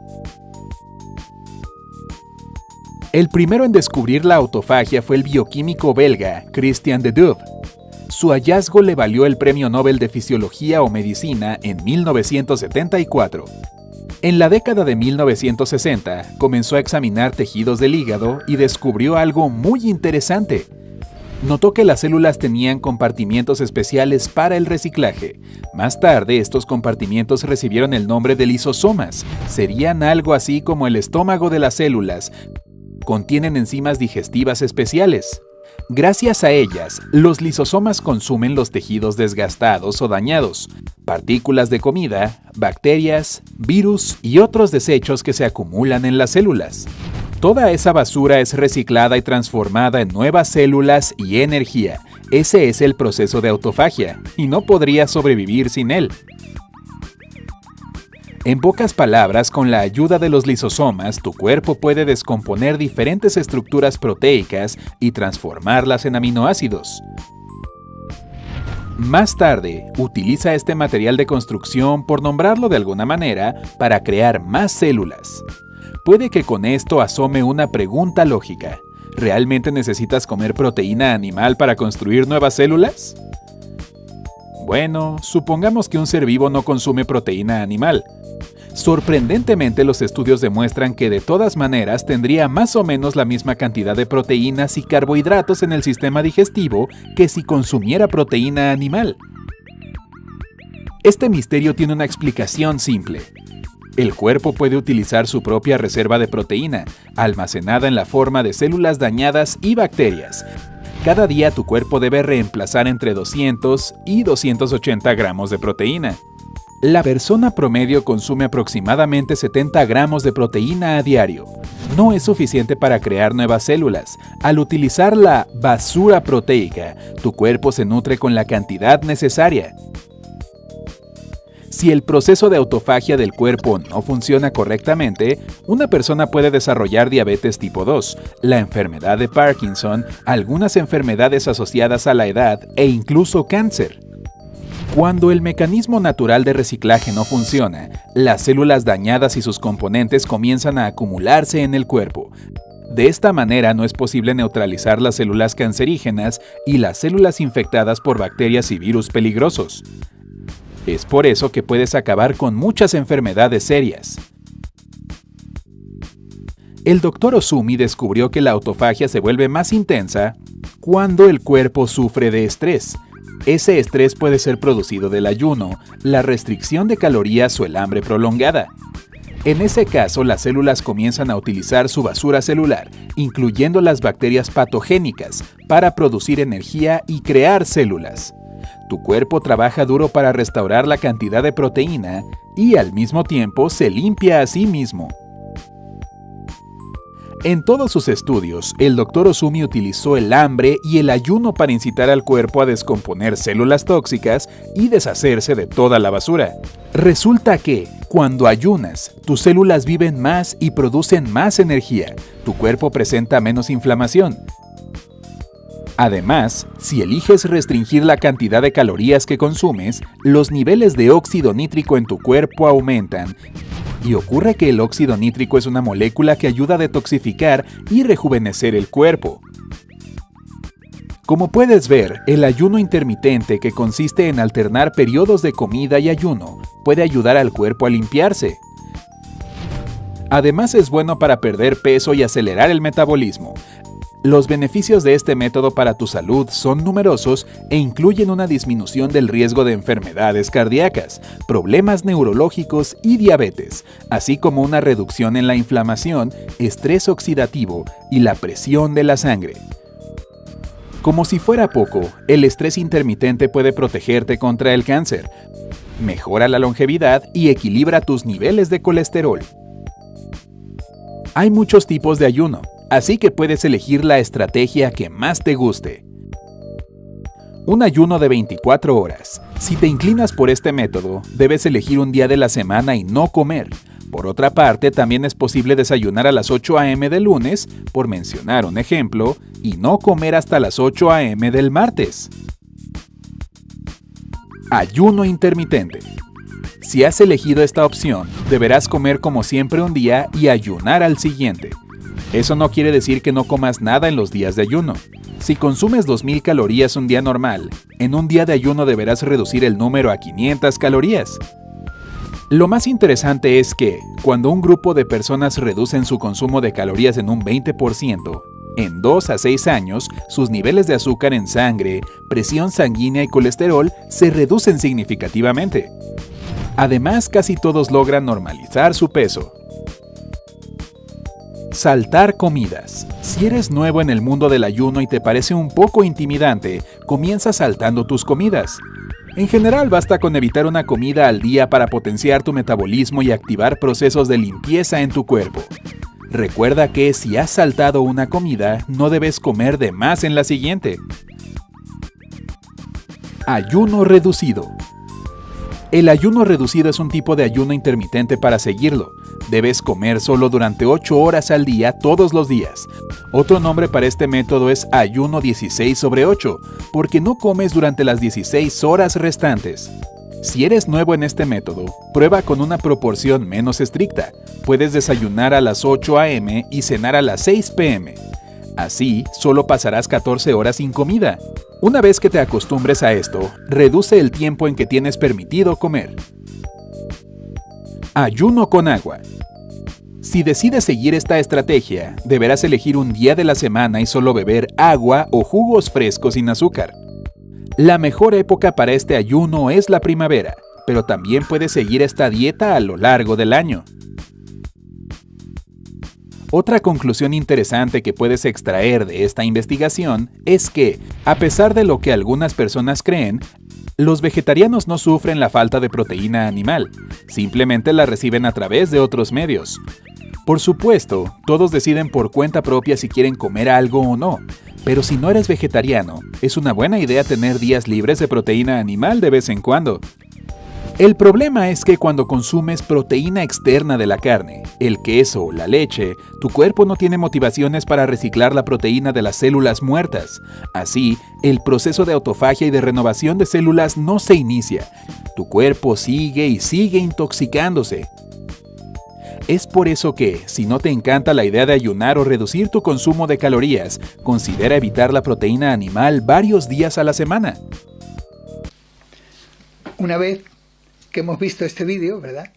El primero en descubrir la autofagia fue el bioquímico belga Christian de Duve. Su hallazgo le valió el Premio Nobel de Fisiología o Medicina en 1974. En la década de 1960, comenzó a examinar tejidos del hígado y descubrió algo muy interesante. Notó que las células tenían compartimientos especiales para el reciclaje. Más tarde, estos compartimientos recibieron el nombre de lisosomas. Serían algo así como el estómago de las células. Contienen enzimas digestivas especiales. Gracias a ellas, los lisosomas consumen los tejidos desgastados o dañados, partículas de comida, bacterias, virus y otros desechos que se acumulan en las células. Toda esa basura es reciclada y transformada en nuevas células y energía. Ese es el proceso de autofagia, y no podría sobrevivir sin él. En pocas palabras, con la ayuda de los lisosomas, tu cuerpo puede descomponer diferentes estructuras proteicas y transformarlas en aminoácidos. Más tarde, utiliza este material de construcción, por nombrarlo de alguna manera, para crear más células. Puede que con esto asome una pregunta lógica. ¿Realmente necesitas comer proteína animal para construir nuevas células? Bueno, supongamos que un ser vivo no consume proteína animal. Sorprendentemente, los estudios demuestran que de todas maneras tendría más o menos la misma cantidad de proteínas y carbohidratos en el sistema digestivo que si consumiera proteína animal. Este misterio tiene una explicación simple. El cuerpo puede utilizar su propia reserva de proteína, almacenada en la forma de células dañadas y bacterias. Cada día tu cuerpo debe reemplazar entre 200 y 280 gramos de proteína. La persona promedio consume aproximadamente 70 gramos de proteína a diario. No es suficiente para crear nuevas células. Al utilizar la basura proteica, tu cuerpo se nutre con la cantidad necesaria. Si el proceso de autofagia del cuerpo no funciona correctamente, una persona puede desarrollar diabetes tipo 2, la enfermedad de Parkinson, algunas enfermedades asociadas a la edad e incluso cáncer. Cuando el mecanismo natural de reciclaje no funciona, las células dañadas y sus componentes comienzan a acumularse en el cuerpo. De esta manera no es posible neutralizar las células cancerígenas y las células infectadas por bacterias y virus peligrosos. Es por eso que puedes acabar con muchas enfermedades serias. El Dr. Ohsumi descubrió que la autofagia se vuelve más intensa cuando el cuerpo sufre de estrés. Ese estrés puede ser producido del ayuno, la restricción de calorías o el hambre prolongada. En ese caso, las células comienzan a utilizar su basura celular, incluyendo las bacterias patogénicas, para producir energía y crear células. Tu cuerpo trabaja duro para restaurar la cantidad de proteína y al mismo tiempo se limpia a sí mismo. En todos sus estudios, el Dr. Ohsumi utilizó el hambre y el ayuno para incitar al cuerpo a descomponer células tóxicas y deshacerse de toda la basura. Resulta que, cuando ayunas, tus células viven más y producen más energía. Tu cuerpo presenta menos inflamación. Además, si eliges restringir la cantidad de calorías que consumes, los niveles de óxido nítrico en tu cuerpo aumentan. Y ocurre que el óxido nítrico es una molécula que ayuda a detoxificar y rejuvenecer el cuerpo. Como puedes ver, el ayuno intermitente, que consiste en alternar periodos de comida y ayuno, puede ayudar al cuerpo a limpiarse. Además, es bueno para perder peso y acelerar el metabolismo. Los beneficios de este método para tu salud son numerosos e incluyen una disminución del riesgo de enfermedades cardíacas, problemas neurológicos y diabetes, así como una reducción en la inflamación, estrés oxidativo y la presión de la sangre. Como si fuera poco, el estrés intermitente puede protegerte contra el cáncer, mejora la longevidad y equilibra tus niveles de colesterol. Hay muchos tipos de ayuno, así que puedes elegir la estrategia que más te guste. Un ayuno de 24 horas. Si te inclinas por este método, debes elegir un día de la semana y no comer. Por otra parte, también es posible desayunar a las 8 a.m. del lunes, por mencionar un ejemplo, y no comer hasta las 8 a.m. del martes. Ayuno intermitente. Si has elegido esta opción, deberás comer como siempre un día y ayunar al siguiente. Eso no quiere decir que no comas nada en los días de ayuno. Si consumes 2000 calorías un día normal, en un día de ayuno deberás reducir el número a 500 calorías. Lo más interesante es que, cuando un grupo de personas reducen su consumo de calorías en un 20%, en 2 a 6 años, sus niveles de azúcar en sangre, presión sanguínea y colesterol se reducen significativamente. Además, casi todos logran normalizar su peso. Saltar comidas. Si eres nuevo en el mundo del ayuno y te parece un poco intimidante, comienza saltando tus comidas. En general, basta con evitar una comida al día para potenciar tu metabolismo y activar procesos de limpieza en tu cuerpo. Recuerda que si has saltado una comida, no debes comer de más en la siguiente. Ayuno reducido. El ayuno reducido es un tipo de ayuno intermitente para seguirlo. Debes comer solo durante 8 horas al día todos los días. Otro nombre para este método es ayuno 16/8, porque no comes durante las 16 horas restantes. Si eres nuevo en este método, prueba con una proporción menos estricta. Puedes desayunar a las 8 a.m. y cenar a las 6 p.m. Así, solo pasarás 14 horas sin comida. Una vez que te acostumbres a esto, reduce el tiempo en que tienes permitido comer. Ayuno con agua. Si decides seguir esta estrategia, deberás elegir un día de la semana y solo beber agua o jugos frescos sin azúcar. La mejor época para este ayuno es la primavera, pero también puedes seguir esta dieta a lo largo del año. Otra conclusión interesante que puedes extraer de esta investigación es que, a pesar de lo que algunas personas creen, los vegetarianos no sufren la falta de proteína animal, simplemente la reciben a través de otros medios. Por supuesto, todos deciden por cuenta propia si quieren comer algo o no, pero si no eres vegetariano, es una buena idea tener días libres de proteína animal de vez en cuando. El problema es que cuando consumes proteína externa de la carne, el queso o la leche, tu cuerpo no tiene motivaciones para reciclar la proteína de las células muertas. Así, el proceso de autofagia y de renovación de células no se inicia. Tu cuerpo sigue y sigue intoxicándose. Es por eso que, si no te encanta la idea de ayunar o reducir tu consumo de calorías, considera evitar la proteína animal varios días a la semana. Una vez que hemos visto este vídeo, ¿verdad?,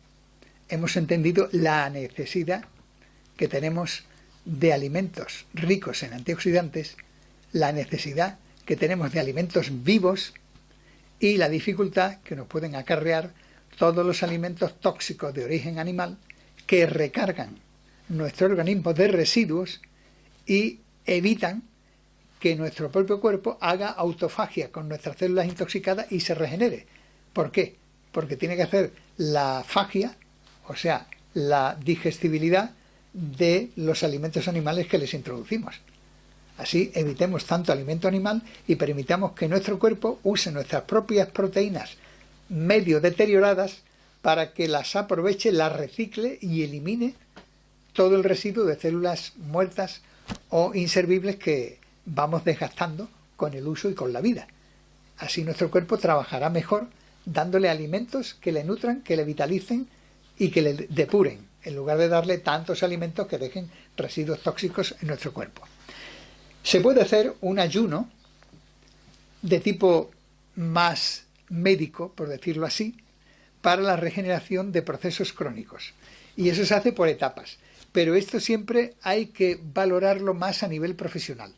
hemos entendido la necesidad que tenemos de alimentos ricos en antioxidantes, la necesidad que tenemos de alimentos vivos y la dificultad que nos pueden acarrear todos los alimentos tóxicos de origen animal que recargan nuestro organismo de residuos y evitan que nuestro propio cuerpo haga autofagia con nuestras células intoxicadas y se regenere. ¿Por qué? Porque tiene que hacer la fagia, o sea, la digestibilidad de los alimentos animales que les introducimos. Así evitemos tanto alimento animal y permitamos que nuestro cuerpo use nuestras propias proteínas medio deterioradas para que las aproveche, las recicle y elimine todo el residuo de células muertas o inservibles que vamos desgastando con el uso y con la vida. Así nuestro cuerpo trabajará mejor dándole alimentos que le nutran, que le vitalicen y que le depuren, en lugar de darle tantos alimentos que dejen residuos tóxicos en nuestro cuerpo. Se puede hacer un ayuno de tipo más médico, por decirlo así, para la regeneración de procesos crónicos. Y eso se hace por etapas. Pero esto siempre hay que valorarlo más a nivel profesional.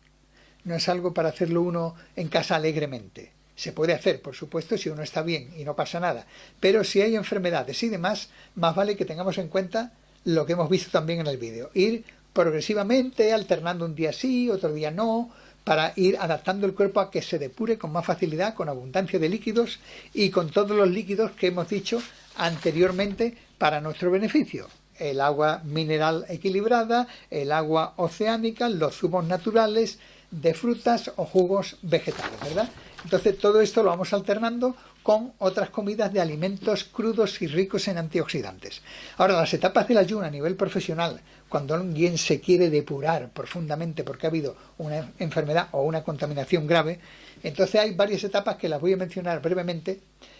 No es algo para hacerlo uno en casa alegremente. Se puede hacer, por supuesto, si uno está bien y no pasa nada. Pero si hay enfermedades y demás, más vale que tengamos en cuenta lo que hemos visto también en el vídeo. Ir progresivamente, alternando un día sí, otro día no, para ir adaptando el cuerpo a que se depure con más facilidad, con abundancia de líquidos y con todos los líquidos que hemos dicho anteriormente para nuestro beneficio. El agua mineral equilibrada, el agua oceánica, los zumos naturales de frutas o jugos vegetales, ¿verdad? Entonces todo esto lo vamos alternando con otras comidas de alimentos crudos y ricos en antioxidantes. Ahora, las etapas del ayuno a nivel profesional, cuando alguien se quiere depurar profundamente porque ha habido una enfermedad o una contaminación grave, entonces hay varias etapas que las voy a mencionar brevemente,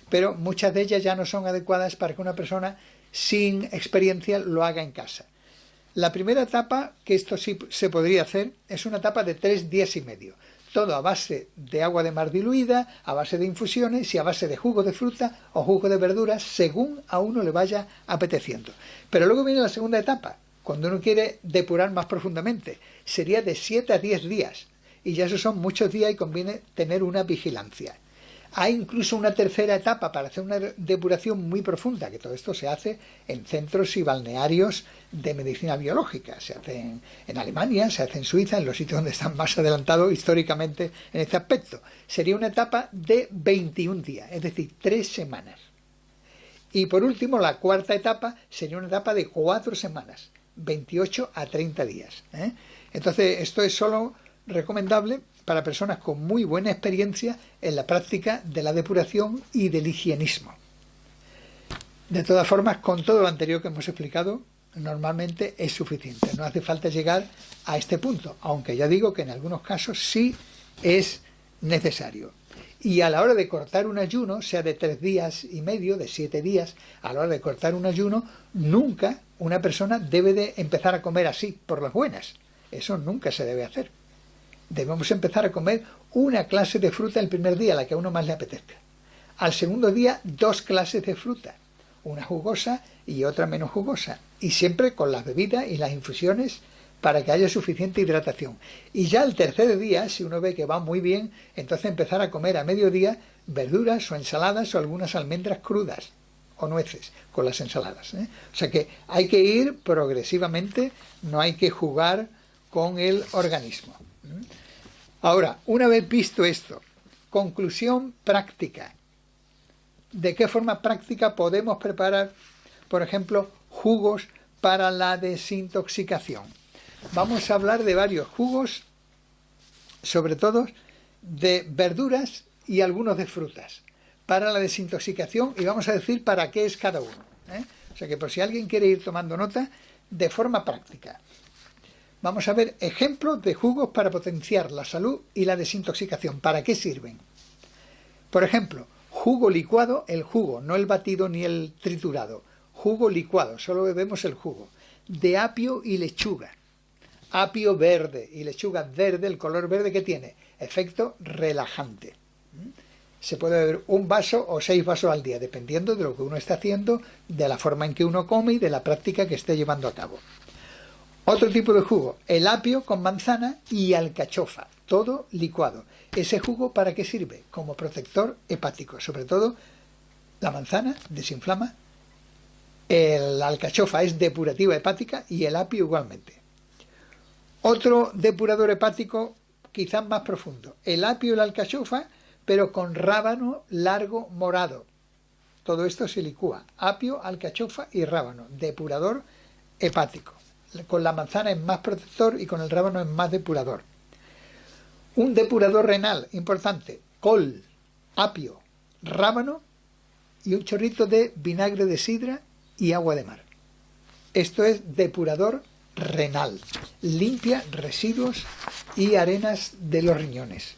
pero muchas de ellas ya no son adecuadas para que una persona sin experiencia lo haga en casa. La primera etapa, que esto sí se podría hacer, es una etapa de 3 días y medio. Todo a base de agua de mar diluida, a base de infusiones y a base de jugo de fruta o jugo de verduras, según a uno le vaya apeteciendo. Pero luego viene la segunda etapa, cuando uno quiere depurar más profundamente. Sería de 7 a 10 días. Y ya esos son muchos días y conviene tener una vigilancia. Hay incluso una tercera etapa para hacer una depuración muy profunda, que todo esto se hace en centros y balnearios de medicina biológica. Se hace en Alemania, se hace en Suiza, en los sitios donde están más adelantados históricamente en este aspecto. Sería una etapa de 21 días, es decir, 3 semanas. Y por último, la cuarta etapa sería una etapa de 4 semanas, 28 a 30 días. Entonces, esto es solo recomendable para personas con muy buena experiencia en la práctica de la depuración y del higienismo. De todas formas, con todo lo anterior que hemos explicado, normalmente es suficiente. No hace falta llegar a este punto, aunque ya digo que en algunos casos sí es necesario. Y a la hora de cortar un ayuno, sea de 3 días y medio, de 7 días, a la hora de cortar un ayuno, nunca una persona debe de empezar a comer así, por las buenas. Eso nunca se debe hacer. Debemos empezar a comer una clase de fruta el primer día, la que a uno más le apetezca. Al segundo día, 2 clases de fruta, una jugosa y otra menos jugosa, y siempre con las bebidas y las infusiones para que haya suficiente hidratación. Y ya al tercer día, si uno ve que va muy bien, entonces empezar a comer a mediodía verduras o ensaladas o algunas almendras crudas o nueces con las ensaladas. O sea que hay que ir progresivamente, no hay que jugar con el organismo. Ahora, una vez visto esto, conclusión práctica. ¿De qué forma práctica podemos preparar, por ejemplo, jugos para la desintoxicación? Vamos a hablar de varios jugos, sobre todo de verduras y algunos de frutas, para la desintoxicación, y vamos a decir para qué es cada uno. O sea que por si alguien quiere ir tomando nota, de forma práctica. Vamos a ver ejemplos de jugos para potenciar la salud y la desintoxicación. ¿Para qué sirven? Por ejemplo, jugo licuado, el jugo, no el batido ni el triturado. Jugo licuado, solo bebemos el jugo. De apio y lechuga. Apio verde y lechuga verde, el color verde que tiene, efecto relajante. Se puede beber 1 vaso o 6 vasos al día, dependiendo de lo que uno esté haciendo, de la forma en que uno come y de la práctica que esté llevando a cabo. Otro tipo de jugo, el apio con manzana y alcachofa, todo licuado. ¿Ese jugo para qué sirve? Como protector hepático, sobre todo la manzana desinflama, la alcachofa es depurativa hepática y el apio igualmente. Otro depurador hepático quizás más profundo, el apio y la alcachofa, pero con rábano largo morado. Todo esto se licúa, apio, alcachofa y rábano, depurador hepático. Con la manzana es más protector y con el rábano es más depurador. Un depurador renal importante, col, apio, rábano y un chorrito de vinagre de sidra y agua de mar. Esto es depurador renal, limpia residuos y arenas de los riñones.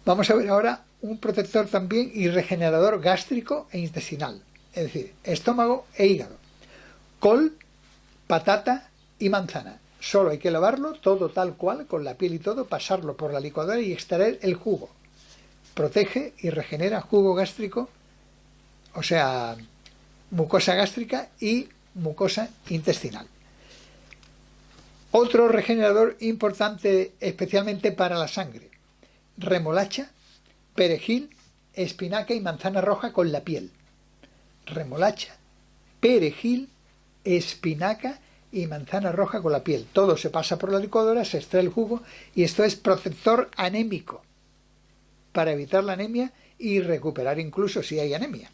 Vamos a ver ahora un protector también y regenerador gástrico e intestinal, es decir, estómago e hígado. Col, patata y manzana. Solo hay que lavarlo todo tal cual, con la piel y todo, pasarlo por la licuadora y extraer el jugo. Protege y regenera jugo gástrico, o sea, mucosa gástrica y mucosa intestinal. Otro regenerador importante especialmente para la sangre, remolacha, perejil, espinaca y manzana roja con la piel. Remolacha, perejil, espinaca y manzana roja con la piel. Todo se pasa por la licuadora, se extrae el jugo y esto es protector anémico para evitar la anemia y recuperar incluso si hay anemia.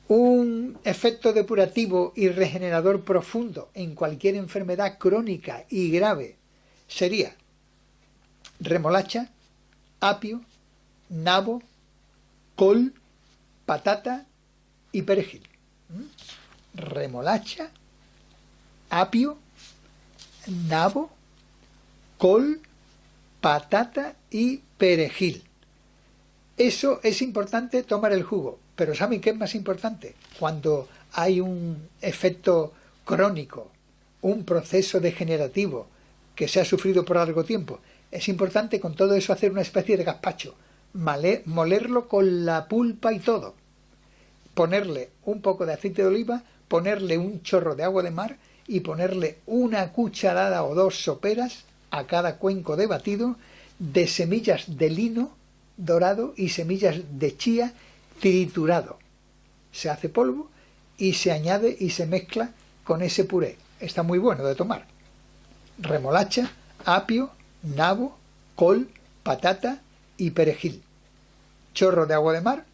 Un efecto depurativo y regenerador profundo en cualquier enfermedad crónica y grave sería remolacha, apio, nabo, col, patata y perejil. Remolacha, apio, nabo, col, patata y perejil. Eso es importante tomar el jugo, pero ¿saben qué es más importante? Cuando hay un efecto crónico, un proceso degenerativo que se ha sufrido por largo tiempo, es importante con todo eso hacer una especie de gazpacho, molerlo con la pulpa y todo, ponerle un poco de aceite de oliva, ponerle un chorro de agua de mar y ponerle una cucharada o 2 soperas a cada cuenco de batido de semillas de lino dorado y semillas de chía triturado. Se hace polvo y se añade y se mezcla con ese puré. Está muy bueno de tomar. Remolacha, apio, nabo, col, patata y perejil. Chorro de agua de mar,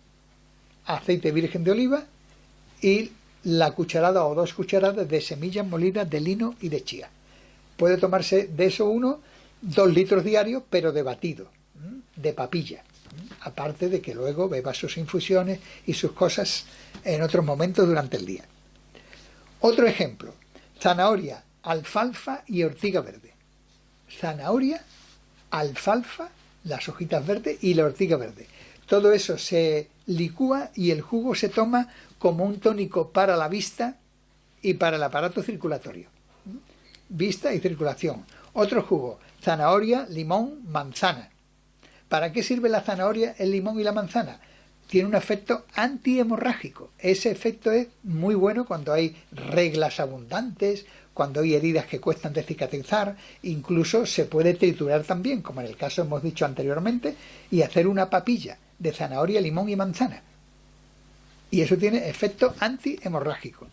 aceite virgen de oliva y la cucharada o 2 cucharadas de semillas molidas de lino y de chía. Puede tomarse de eso 2 litros diarios, pero de batido, de papilla. Aparte de que luego beba sus infusiones y sus cosas en otros momentos durante el día. Otro ejemplo, zanahoria, alfalfa y ortiga verde. Zanahoria, alfalfa, las hojitas verdes y la ortiga verde. Todo eso se licúa y el jugo se toma como un tónico para la vista y para el aparato circulatorio. Vista y circulación. Otro jugo, zanahoria, limón, manzana. ¿Para qué sirve la zanahoria, el limón y la manzana? Tiene un efecto antihemorrágico. Ese efecto es muy bueno cuando hay reglas abundantes, cuando hay heridas que cuestan de cicatrizar, incluso se puede triturar también, como en el caso hemos dicho anteriormente, y hacer una papilla de zanahoria, limón y manzana. Y eso tiene efecto antihemorrágico.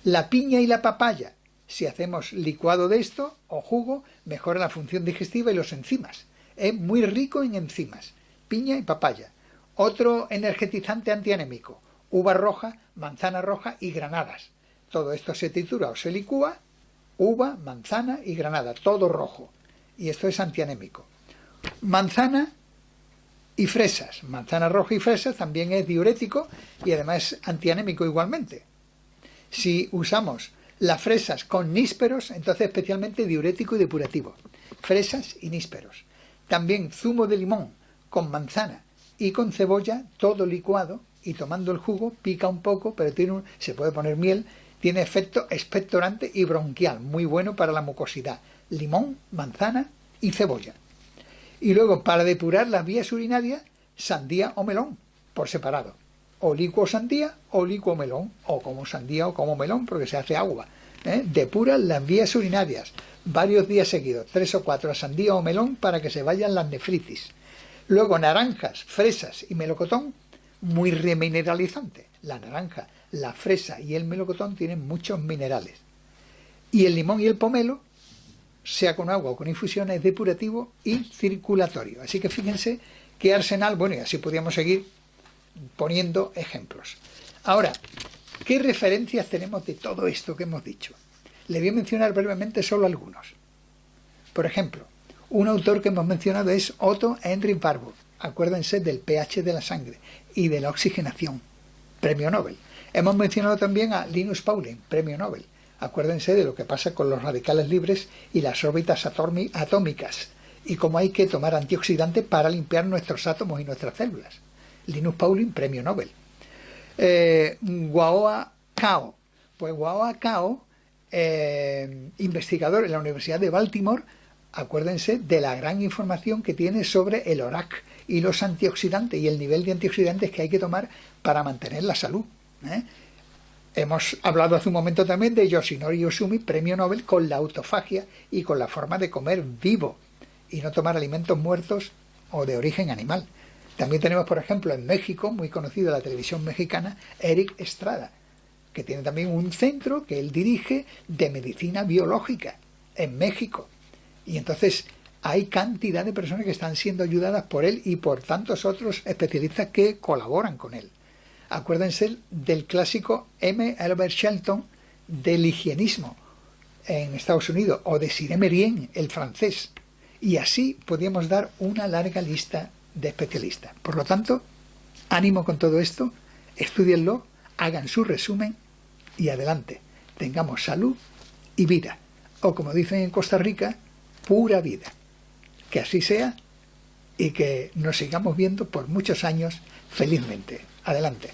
La piña y la papaya, si hacemos licuado de esto o jugo, mejora la función digestiva y los enzimas. Es muy rico en enzimas, piña y papaya. Otro energetizante antianémico, uva roja, manzana roja y granadas. Todo esto se tritura o se licúa, uva, manzana y granada, todo rojo. Y esto es antianémico. Manzana y fresas. Manzana roja y fresas también es diurético y además es antianémico igualmente. Si usamos las fresas con nísperos, entonces especialmente diurético y depurativo. Fresas y nísperos. También zumo de limón con manzana y con cebolla, todo licuado, y tomando el jugo, pica un poco, pero se puede poner miel, tiene efecto expectorante y bronquial, muy bueno para la mucosidad. Limón, manzana y cebolla. Y luego, para depurar las vías urinarias, sandía o melón, por separado. O licuo sandía o licuo melón, o como sandía o como melón, porque se hace agua. Depura las vías urinarias varios días seguidos, 3 o 4 a sandía o melón para que se vayan las nefritis. Luego naranjas, fresas y melocotón, muy remineralizante. La naranja, la fresa y el melocotón tienen muchos minerales. Y el limón y el pomelo, sea con agua o con infusión, es depurativo y circulatorio. Así que fíjense qué arsenal, bueno, y así podríamos seguir poniendo ejemplos. Ahora, ¿qué referencias tenemos de todo esto que hemos dicho? Le voy a mencionar brevemente solo algunos. Por ejemplo, un autor que hemos mencionado es Otto Heinrich Warburg. Acuérdense del pH de la sangre y de la oxigenación. Premio Nobel. Hemos mencionado también a Linus Pauling, Premio Nobel. Acuérdense de lo que pasa con los radicales libres y las órbitas atómicas y cómo hay que tomar antioxidantes para limpiar nuestros átomos y nuestras células. Linus Pauling, Premio Nobel. Hwao Cao. Pues Hwao Cao, investigador en la Universidad de Baltimore, acuérdense de la gran información que tiene sobre el ORAC y los antioxidantes y el nivel de antioxidantes que hay que tomar para mantener la salud. Hemos hablado hace un momento también de Yoshinori Ohsumi, Premio Nobel, con la autofagia y con la forma de comer vivo y no tomar alimentos muertos o de origen animal. También tenemos, por ejemplo, en México, muy conocido en la televisión mexicana, Eric Estrada, que tiene también un centro que él dirige de medicina biológica en México. Y entonces hay cantidad de personas que están siendo ayudadas por él y por tantos otros especialistas que colaboran con él. Acuérdense del clásico M. Albert Shelton del higienismo en Estados Unidos, o de Siré Mérien, el francés. Y así podríamos dar una larga lista de especialistas. Por lo tanto, ánimo con todo esto, estúdienlo, hagan su resumen y adelante. Tengamos salud y vida. O como dicen en Costa Rica, pura vida. Que así sea y que nos sigamos viendo por muchos años felizmente. Adelante.